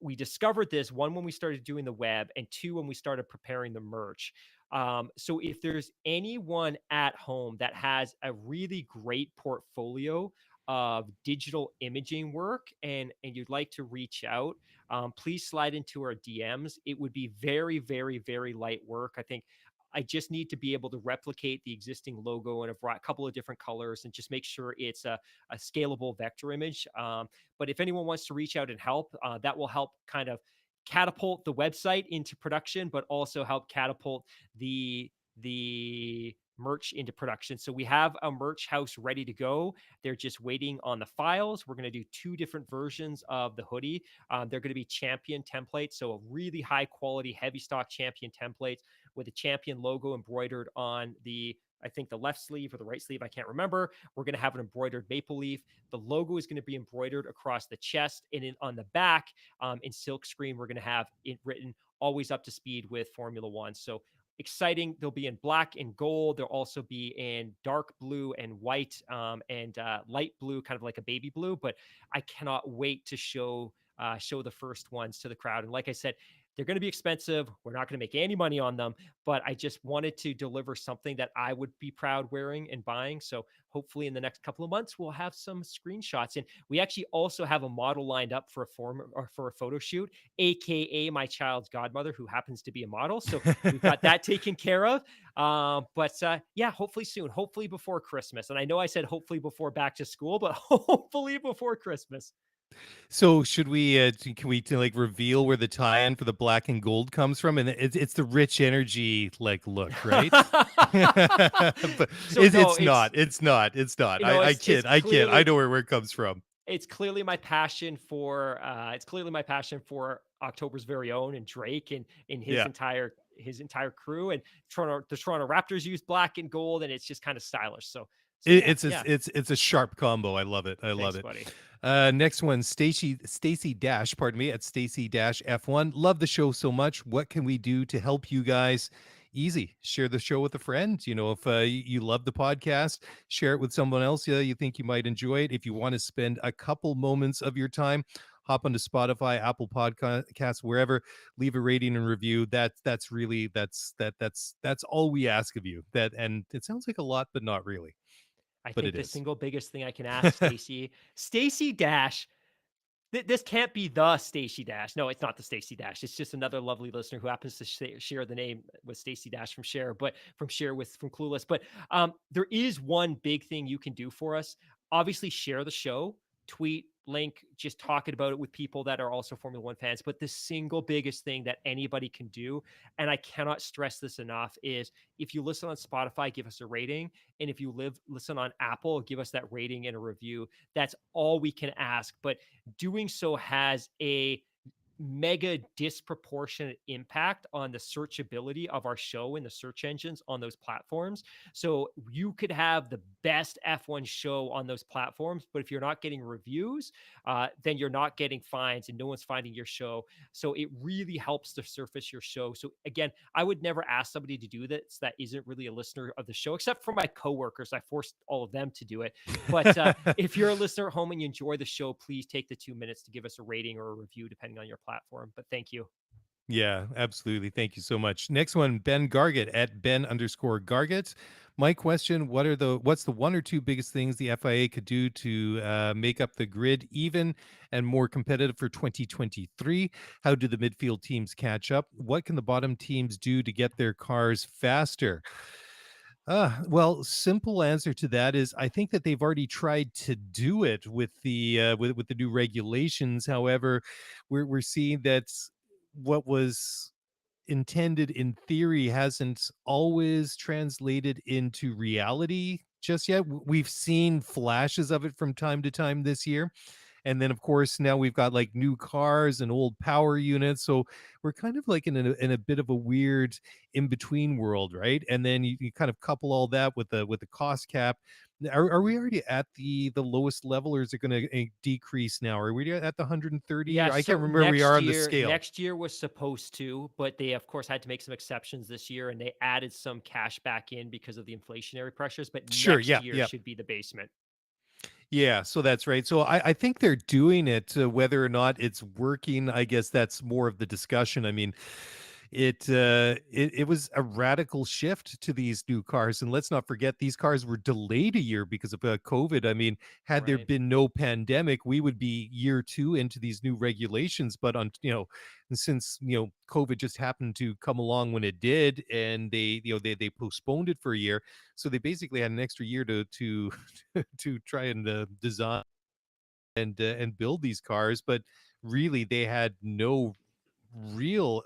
We discovered this, one, when we started doing the web, and two, when we started preparing the merch. So if there's anyone at home that has a really great portfolio of digital imaging work, and you'd like to reach out, please slide into our DMs. It would be very, very, very light work. I think I just need to be able to replicate the existing logo in a couple of different colors and just make sure it's a scalable vector image. But if anyone wants to reach out and help, that will help kind of catapult the website into production, but also help catapult the merch into production. So we have a merch house ready to go. They're just waiting on the files. We're going to do 2 different versions of the hoodie. They're going to be champion templates, so a really high quality, heavy stock champion templates with a champion logo embroidered on I think the left sleeve or the right sleeve, I can't remember. We're going to have an embroidered maple leaf. The logo is going to be embroidered across the chest, and on the back, in silk screen, we're going to have it written "Always up to speed with Formula One." So exciting. They'll be in black and gold. They'll also be in dark blue and white, and light blue, kind of like a baby blue. But I cannot wait to show the first ones to the crowd. And like I said, they're going to be expensive. We're not going to make any money on them, but I just wanted to deliver something that I would be proud wearing and buying. So hopefully in the next couple of months, we'll have some screenshots. And we actually also have a model lined up for a photo shoot, AKA my child's godmother, who happens to be a model. So we've got that taken care of. But yeah, hopefully soon, hopefully before Christmas. And I know I said hopefully before back to school, but hopefully before Christmas. So should we can we like reveal where the tie-in for the black and gold comes from? And it's the rich energy like look, right? But So no, it's not. It's not. It's not. I it's kid. I kid. I clearly, know where it comes from. it's clearly my passion for October's very own and Drake and Yeah. his entire crew, and the Toronto Raptors use black and gold, and it's just kind of stylish. So It, yeah, it's a, yeah. it's a sharp combo. I love it. I love Thanks, it. buddy. Next one, Stacy Dash, pardon me, at Stacy Dash F1. Love the show so much. What can we do to help you guys? Easy. Share the show with a friend. You know, if you love the podcast, share it with someone else you think you might enjoy it. If you want to spend a couple moments of your time, hop onto Spotify, Apple Podcasts, wherever, leave a rating and review. That's really that's all we ask of you. That, and it sounds like a lot, but not really. I But think it the is. single biggest thing I can ask Stacy Dash. This can't be the Stacy Dash. No, it's not the Stacy Dash. It's just another lovely listener who happens to share the name with Stacy Dash from Share with from Clueless. But there is one big thing you can do for us. Obviously, share the show, tweet, link, just talking about it with people that are also Formula One fans. But the single biggest thing that anybody can do, and I cannot stress this enough, is if you listen on Spotify, give us a rating, and if you listen on Apple, give us that rating and a review. That's all we can ask. But doing so has a mega disproportionate impact on the searchability of our show in the search engines on those platforms. So you could have the best F1 show on those platforms, but if you're not getting reviews, then you're not getting finds and no one's finding your show. So it really helps to surface your show. So again, I would never ask somebody to do this that isn't really a listener of the show, except for my coworkers. I forced all of them to do it. But if you're a listener at home and you enjoy the show, please take the 2 minutes to give us a rating or a review, depending on your platform. But thank you. Yeah, absolutely. Thank you so much. Next one, Ben Gargett at Ben_Gargett. My question: what's the one or two biggest things the FIA could do to make up the grid even and more competitive for 2023? How do the midfield teams catch up? What can the bottom teams do to get their cars faster? Well, simple answer to that is I think that they've already tried to do it with the with the new regulations. However, we're seeing that what was intended in theory hasn't always translated into reality just yet. We've seen flashes of it from time to time this year. And then, of course, now we've got like new cars and old power units. So we're kind of like in a bit of a weird in between world, right? And then you kind of couple all that with the cost cap. Are we already at the lowest level, or is it going to decrease now? Are we at the 130? Yeah, I can't so remember where we are on the scale. next year was supposed to, but they of course had to make some exceptions this year, and they added some cash back in because of the inflationary pressures. But Sure. next Yeah. year Yeah. should be the basement. Yeah, so that's right. So I think they're doing it. Whether or not it's working, I guess that's more of the discussion. I mean, it was a radical shift to these new cars, and let's not forget these cars were delayed a year because of COVID. I mean, had there Right. been no pandemic, we would be year two into these new regulations. But on since COVID just happened to come along when it did, and they postponed it for a year, so they basically had an extra year to to try and design and build these cars. But really, they had no real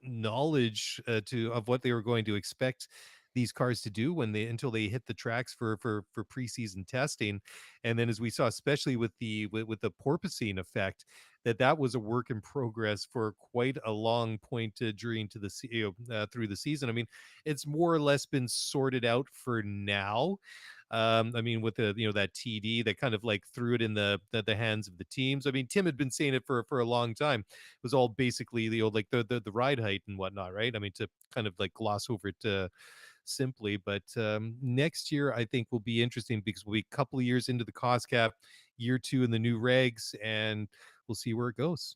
knowledge to of what they were going to expect these cars to do when they until they hit the tracks for preseason testing. And then, as we saw, especially with with the porpoising effect, that was a work in progress for quite a long point during to the through the season. I mean, it's more or less been sorted out for now. I mean, with the that TD that kind of like threw it in the hands of the teams. I mean, Tim had been saying it for a long time. It was all basically the old like the ride height and whatnot, right? I mean, to kind of like gloss over it simply. But next year I think will be interesting because we'll be a couple of years into the cost cap, year two in the new regs, and we'll see where it goes.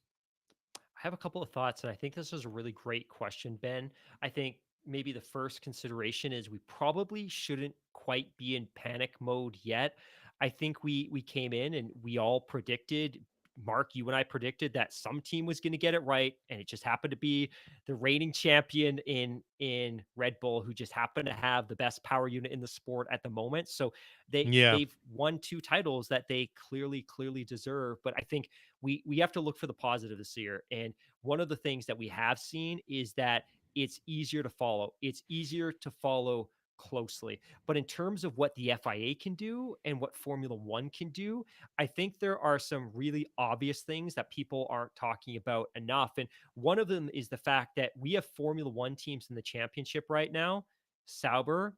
I have a couple of thoughts, and I think this is a really great question, Ben. I think maybe the first consideration is we probably shouldn't quite be in panic mode yet. I think we came in and we all predicted, Mark, you and I predicted that some team was going to get it right, and it just happened to be the reigning champion in Red Bull, who just happened to have the best power unit in the sport at the moment. So Yeah. they've won two titles that they clearly deserve. But I think we have to look for the positive this year. And one of the things that we have seen is that it's easier to follow. It's easier to follow closely. But in terms of what the FIA can do and what Formula One can do, I think there are some really obvious things that people aren't talking about enough. And one of them is the fact that we have Formula One teams in the championship right now: Sauber,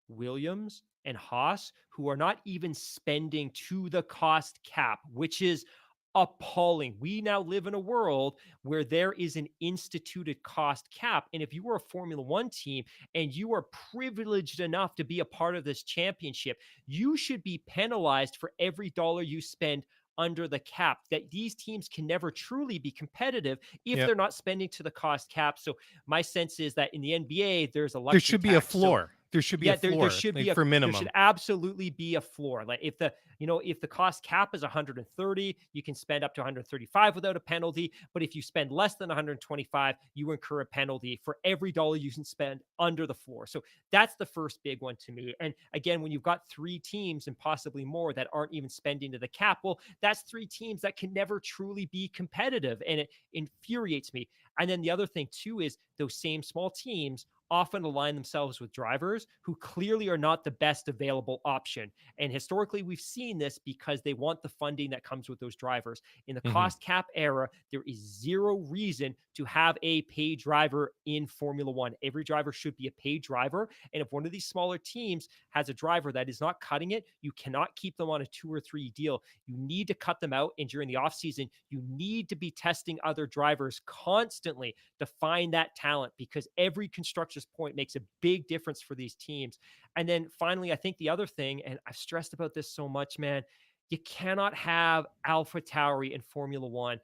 Williams, and Haas, who are not even spending to the cost cap, which is appalling. We now live in a world where there is an instituted cost cap. And if you are a Formula One team and you are privileged enough to be a part of this championship, you should be penalized for every dollar you spend under the cap. That these teams can never truly be competitive if Yep. they're not spending to the cost cap. So my sense is that in the NBA, there's a There luxury should be a tax. So floor. There should be a yeah, there floor, should be like a for there should minimum. absolutely be a floor. Like if the cost cap is 130, you can spend up to 135 without a penalty. But if you spend less than 125, you incur a penalty for every dollar you can spend under the floor. So that's the first big one to me. And again, when you've got three teams and possibly more that aren't even spending to the cap, well, that's three teams that can never truly be competitive. And it infuriates me. And then the other thing too is those same small teams often align themselves with drivers who clearly are not the best available option. And historically, we've seen this because they want the funding that comes with those drivers. In the Mhm. cost cap era, there is zero reason to have a paid driver in Formula One. Every driver should be a paid driver. And if one of these smaller teams has a driver that is not cutting it, you cannot keep them on a 2 or 3 deal. You need to cut them out. And during the offseason, you need to be testing other drivers constantly to find that talent, because every constructor's point makes a big difference for these teams. And then finally, I think the other thing, and I've stressed about this so much, man, you cannot have Alpha Tauri in Formula One.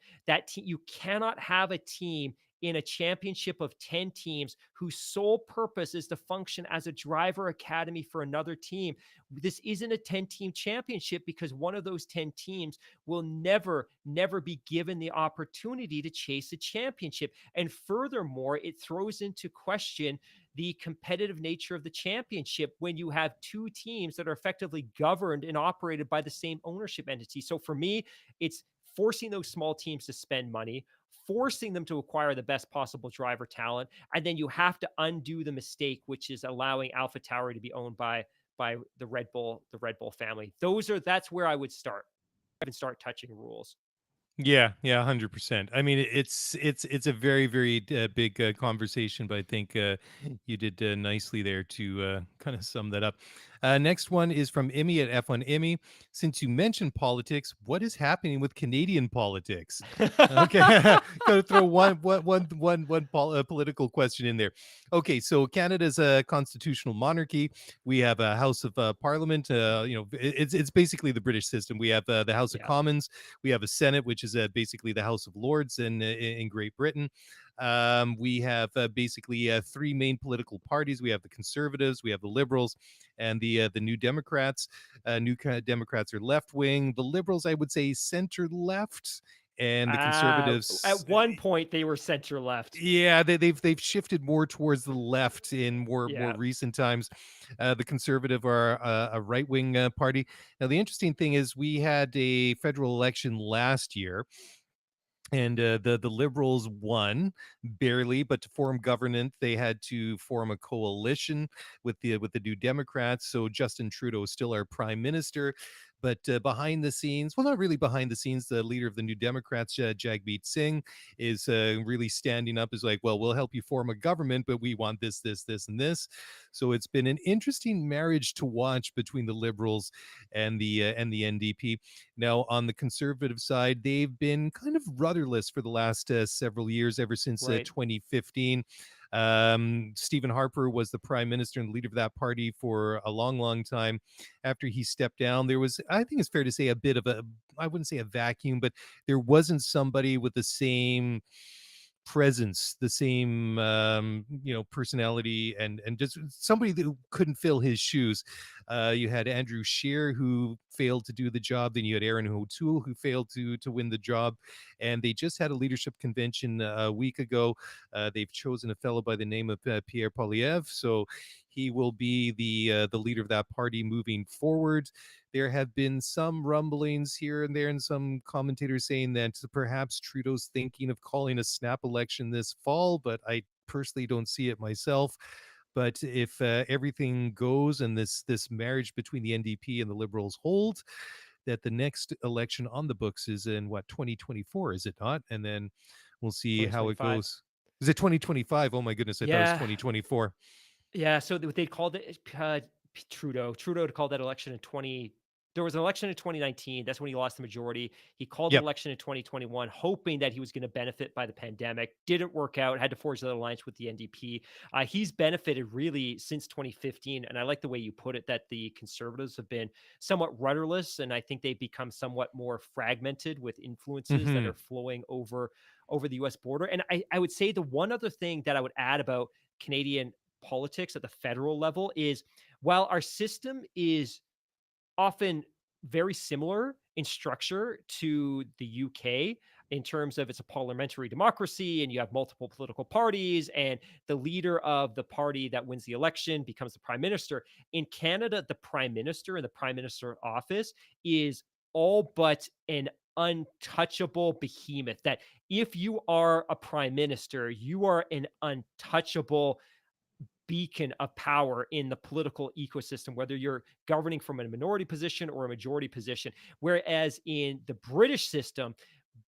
You cannot have a team in a championship of 10 teams whose sole purpose is to function as a driver academy for another team. This isn't a 10-team championship because one of those 10 teams will never be given the opportunity to chase a championship. And furthermore, it throws into question the competitive nature of the championship when you have two teams that are effectively governed and operated by the same ownership entity. So for me, it's forcing those small teams to spend money, forcing them to acquire the best possible driver talent, and then you have to undo the mistake, which is allowing Alpha Tauri to be owned by the Red Bull family. That's where I would start. Even start touching rules. Yeah, yeah, 100%. I mean, it's a very, very big conversation, but I think you did nicely there to kind of sum that up. Next one is from Emmy at F1 Emmy. Since you mentioned politics, what is happening with Canadian politics? Okay, got to throw one political question in there. Okay, so Canada's a constitutional monarchy. We have a House of Parliament. It's basically the British system. We have the House of Yeah. Commons. We have a Senate, which is basically the House of Lords in Great Britain. We have basically three main political parties. We have the Conservatives, we have the Liberals, and the New Democrats. Democrats are left wing. The Liberals, I would say, center left, and the Conservatives. At one point, they were center left. Yeah, they've shifted more towards the left in more Yeah. recent times. The Conservative are a right wing party. Now, the interesting thing is we had a federal election last year, and the Liberals won barely, but to form government, they had to form a coalition with the New Democrats. So Justin Trudeau is still our prime minister. But behind the scenes, well, not really behind the scenes, the leader of the New Democrats, Jagmeet Singh, is really standing up. Is like, well, we'll help you form a government, but we want this, this, and this. So it's been an interesting marriage to watch between the Liberals and the NDP. Now, on the Conservative side, they've been kind of rudderless for the last several years, ever since Right. 2015. Stephen Harper was the prime minister and leader of that party for a long, long time. After he stepped down, there was, I think it's fair to say, a bit of a, I wouldn't say a vacuum, but there wasn't somebody with the same presence, the same personality, and just somebody that couldn't fill his shoes. You had Andrew Scheer, who failed to do the job. Then you had Aaron O'Toole, who failed to win the job. And they just had a leadership convention a week ago. They've chosen a fellow by the name of Pierre Poilievre, so he will be the leader of that party moving forward. There have been some rumblings here and there, and some commentators saying that perhaps Trudeau's thinking of calling a snap election this fall, but I personally don't see it myself. But if everything goes and this marriage between the NDP and the Liberals hold, that the next election on the books is in what, 2024, is it not? And then we'll see how it 2025. goes. Is it 2025? Oh my goodness, I thought it was Yeah. 2024. Yeah, so they called it Trudeau called that election in 20 there was an election in 2019, that's when he lost the majority. He called an Yep. election in 2021 hoping that he was gonna benefit by the pandemic. Didn't work out, had to forge that alliance with the NDP. He's benefited really since 2015, and I like the way you put it that the Conservatives have been somewhat rudderless, and I think they've become somewhat more fragmented with influences that Hmm. are flowing over the US border. And I would say the one other thing that I would add about Canadian politics at the federal level is while our system is often very similar in structure to the UK in terms of it's a parliamentary democracy and you have multiple political parties and the leader of the party that wins the election becomes the prime minister. In Canada, the prime minister and the prime minister office is all but an untouchable behemoth that if you are a prime minister, you are an untouchable beacon of power in the political ecosystem, whether you're governing from a minority position or a majority position. Whereas in the British system,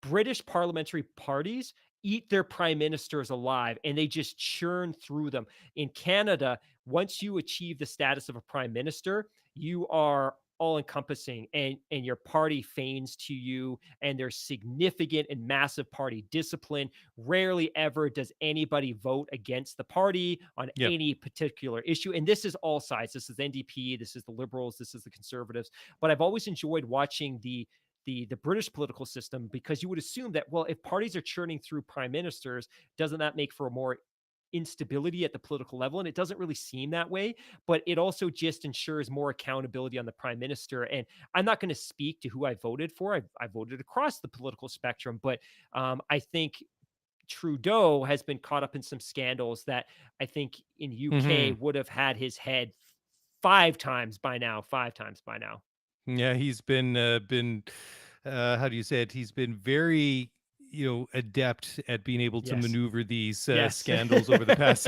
British parliamentary parties eat their prime ministers alive and they just churn through them. In Canada, once you achieve the status of a prime minister, you are all encompassing and your party feigns to you and there's significant and massive party discipline. Rarely ever does anybody vote against the party on Yep. any particular issue. And this is all sides. This is NDP, this is the Liberals, this is the Conservatives. But I've always enjoyed watching the British political system because you would assume that, well, if parties are churning through prime ministers, doesn't that make for a more instability at the political level? And it doesn't really seem that way, but it also just ensures more accountability on the prime minister. And I'm not going to speak to who I voted for. I voted across the political spectrum, but I think Trudeau has been caught up in some scandals that I think in UK Hmm. would have had his head five times by now, five times by now. Yeah, he's been how do you say it? He's been very, adept at being able to Yes. maneuver these Yes. scandals over the past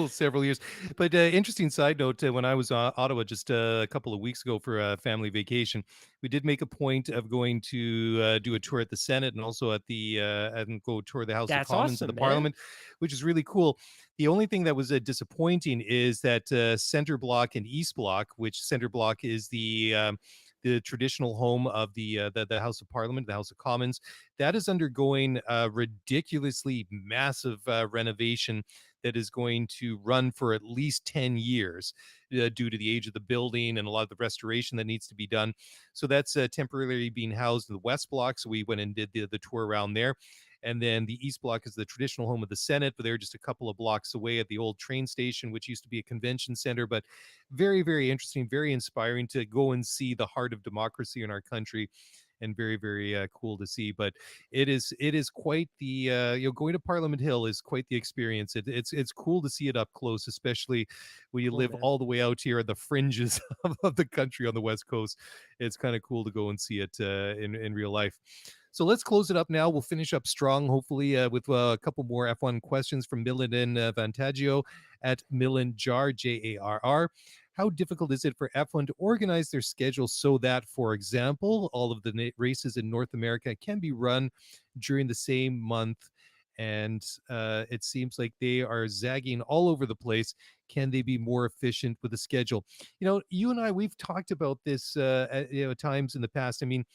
several years. But interesting side note: when I was Ottawa just a couple of weeks ago for a family vacation, we did make a point of going to do a tour at the Senate and also at the and go tour the House of That's Commons and the awesome, man. Parliament, which is really cool. The only thing that was disappointing is that Center Block and East Block, which Center Block is the traditional home of the House of Parliament, the House of Commons, that is undergoing a ridiculously massive renovation that is going to run for at least 10 years due to the age of the building and a lot of the restoration that needs to be done. So that's temporarily being housed in the West Block. So we went and did the tour around there. And then the East Block is the traditional home of the Senate, but they're just a couple of blocks away at the old train station, which used to be a convention center. But very, very interesting, very inspiring to go and see the heart of democracy in our country, and very, very cool to see. But it is quite the going to Parliament Hill is quite the experience. It's cool to see it up close, especially when you Cool, live man. all the way out here at the fringes of the country on the West Coast. It's kind of cool to go and see it in real life. So let's close it up now. We'll finish up strong, hopefully, with a couple more F1 questions from Milan Vantaggio at Milan Jar, Jarr. How difficult is it for F1 to organize their schedule so that, for example, all of the races in North America can be run during the same month? And it seems like they are zagging all over the place. Can they be more efficient with the schedule? You and I, we've talked about this at times in the past. I mean,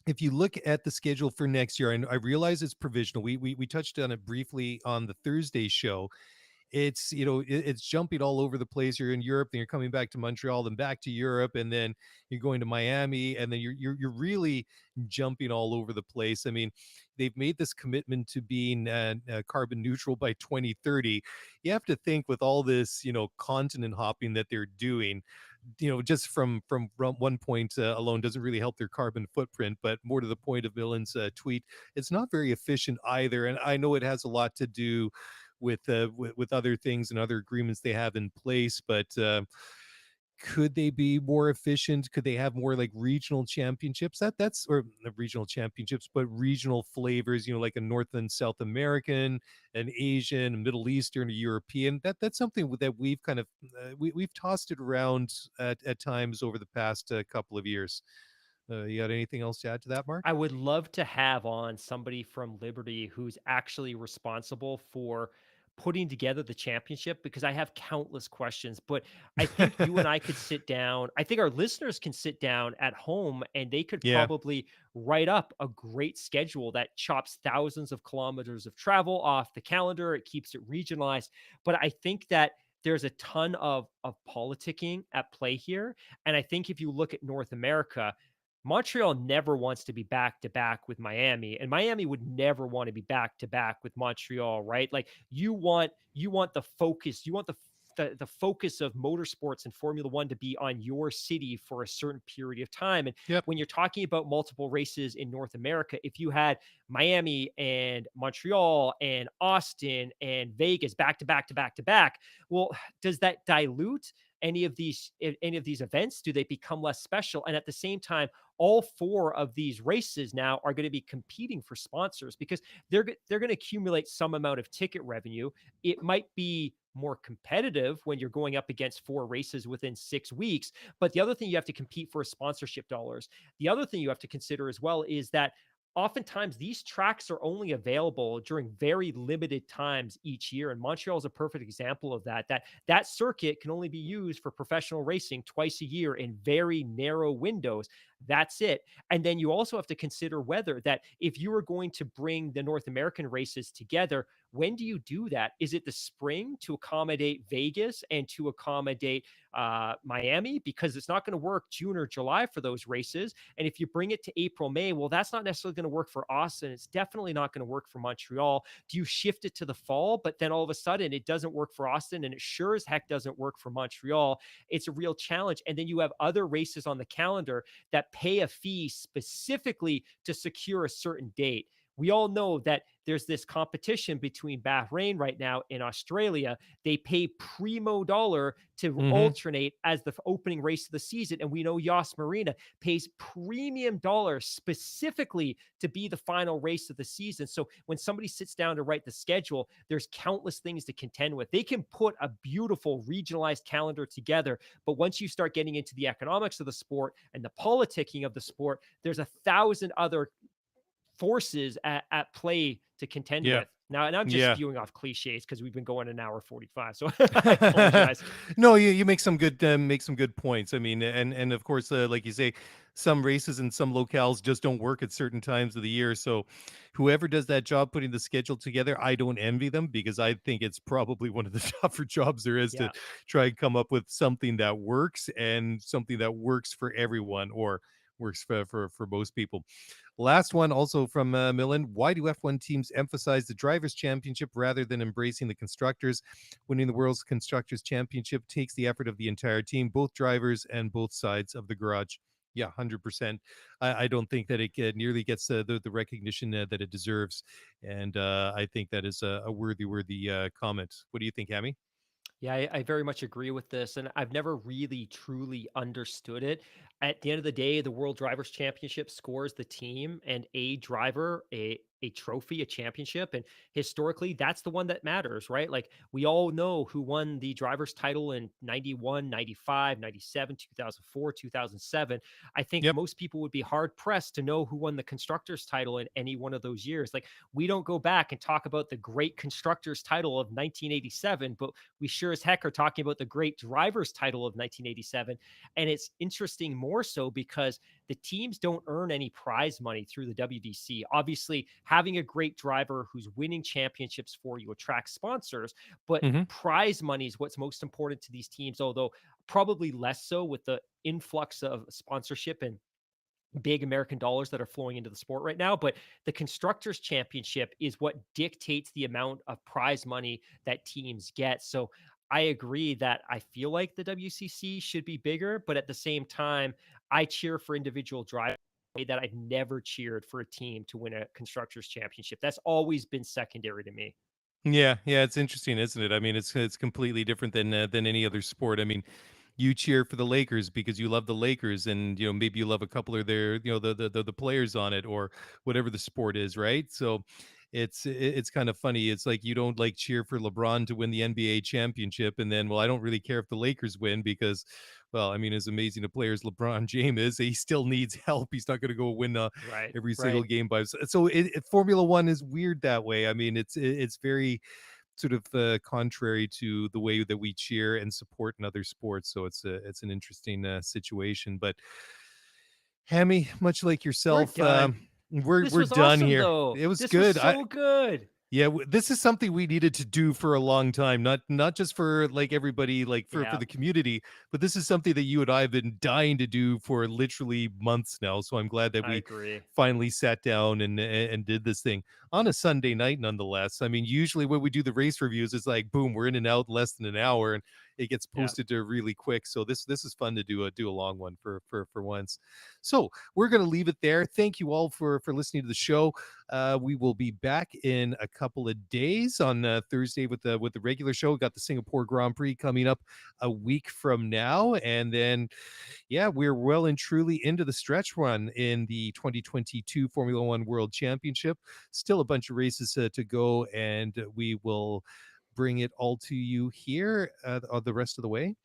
if you look at the schedule for next year, and I realize it's provisional. We touched on it briefly on the Thursday show. It's it's jumping all over the place. You're in Europe, then you're coming back to Montreal, then back to Europe, and then you're going to Miami, and then you're really jumping all over the place. I mean, they've made this commitment to being carbon neutral by 2030. You have to think with all this continent hopping that they're doing, just from one point alone doesn't really help their carbon footprint. But more to the point of Millen's tweet, it's not very efficient either. And I know it has a lot to do with other things and other agreements they have in place, but could they be more efficient? Could they have more like regional championships? That's or not regional championships, but regional flavors, like a North and South American, an Asian, a Middle Eastern, a European. That's something that we've kind of we've tossed it around at times over the past couple of years. You got anything else to add to that, Mark? I would love to have on somebody from Liberty who's actually responsible for putting together the championship because I have countless questions. But I think you and I could sit down. I think our listeners can sit down at home and they could Yeah. probably write up a great schedule that chops thousands of kilometers of travel off the calendar. It keeps it regionalized. But I think that there's a ton of politicking at play here. And I think if you look at North America, Montreal never wants to be back to back with Miami, and Miami would never want to be back to back with Montreal, right? Like you want the focus, you want the focus of motorsports and Formula One to be on your city for a certain period of time. And Yep. when you're talking about multiple races in North America, if you had Miami and Montreal and Austin and Vegas back to back to back to back, well, does that dilute any of these events? Do they become less special? And at the same time, all four of these races now are going to be competing for sponsors because they're going to accumulate some amount of ticket revenue. It might be more competitive when you're going up against four races within 6 weeks. But the other thing you have to compete for is sponsorship dollars. The other thing you have to consider as well is that oftentimes these tracks are only available during very limited times each year, and Montreal is a perfect example of that circuit can only be used for professional racing twice a year in very narrow windows. That's it. And then you also have to consider whether that if you are going to bring the North American races together, when do you do that? Is it the spring to accommodate Vegas and to accommodate Miami? Because it's not going to work June or July for those races. And if you bring it to April, May, well, that's not necessarily going to work for Austin. It's definitely not going to work for Montreal. Do you shift it to the fall, but then all of a sudden it doesn't work for Austin and it sure as heck doesn't work for Montreal? It's a real challenge. And then you have other races on the calendar that pay a fee specifically to secure a certain date. We all know that there's this competition between Bahrain right now in Australia. They pay primo dollar to Hmm. alternate as the opening race of the season. And we know Yas Marina pays premium dollars specifically to be the final race of the season. So when somebody sits down to write the schedule, there's countless things to contend with. They can put a beautiful regionalized calendar together. But once you start getting into the economics of the sport and the politicking of the sport, there's 1,000 other forces at play to contend Yeah. with. Now, and I'm just Yeah. spewing off cliches because we've been going an hour 45. So I apologize. No, you make some good points. I mean, and of course, like you say, some races and some locales just don't work at certain times of the year. So, whoever does that job putting the schedule together, I don't envy them because I think it's probably one of the tougher jobs there is to Yeah. try and come up with something that works and something that works for everyone or works for most people. Last one, also from Millen. Why do F1 teams emphasize the drivers' championship rather than embracing the constructors? Winning the world's constructors' championship takes the effort of the entire team, both drivers and both sides of the garage. Yeah, 100%. I don't think that it nearly gets the recognition that it deserves, and I think that is a worthy comment. What do you think, Hammy? Yeah, I very much agree with this. And I've never really truly understood it. At the end of the day, the World Drivers' Championship scores the team and a driver a trophy, a championship. And historically, that's the one that matters, right? Like we all know who won the driver's title in 91, 95, 97, 2004, 2007. I think Yep. most people would be hard pressed to know who won the constructor's title in any one of those years. Like we don't go back and talk about the great constructor's title of 1987, but we sure as heck are talking about the great driver's title of 1987. And it's interesting more so because the teams don't earn any prize money through the WDC. Obviously, having a great driver who's winning championships for you attracts sponsors, but Hmm. prize money is what's most important to these teams, although probably less so with the influx of sponsorship and big American dollars that are flowing into the sport right now. But the Constructors Championship is what dictates the amount of prize money that teams get. So I agree that I feel like the WCC should be bigger, but at the same time, I cheer for individual drivers that I've never cheered for a team to win a Constructors Championship. That's always been secondary to me. Yeah, yeah, it's interesting, isn't it? I mean, it's completely different than any other sport. I mean, you cheer for the Lakers because you love the Lakers, and maybe you love a couple of their the players on it, or whatever the sport is, right? So it's kind of funny. It's like you don't like cheer for LeBron to win the NBA championship, and then, well, I don't really care if the Lakers win because, well, I mean, as amazing a player as LeBron James is, he still needs help. He's not going to go win Right. every single Right. game by himself. So Formula One is weird that way. I mean, it's very sort of contrary to the way that we cheer and support in other sports. So it's an interesting situation. But Hammy, much like We're yourself, done. This we're was done awesome, here. though. It was This was good. so good. Yeah, this is something we needed to do for a long time, not just for like everybody, like for Yeah, the community, but this is something that you and I have been dying to do for literally months now. So I'm glad that I we agree. finally sat down and did this thing on a Sunday night, nonetheless. I mean, usually when we do the race reviews, it's like boom, we're in and out in less than an hour, and it gets Yeah. posted to really quick. So this is fun to do a long one for once. So we're gonna leave it there. Thank you all for listening to the show. We will be back in a couple of days on Thursday with the regular show. We got the Singapore Grand Prix coming up a week from now, and then yeah, we're well and truly into the stretch run in the 2022 Formula One World Championship. Still a bunch of races to go, and we will bring it all to you here the rest of the way.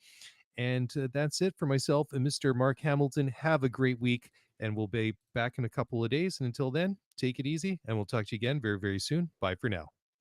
And that's it for myself and Mr. Mark Hamilton. Have a great week, and we'll be back in a couple of days. And until then, take it easy, and we'll talk to you again very, very soon. Bye for now.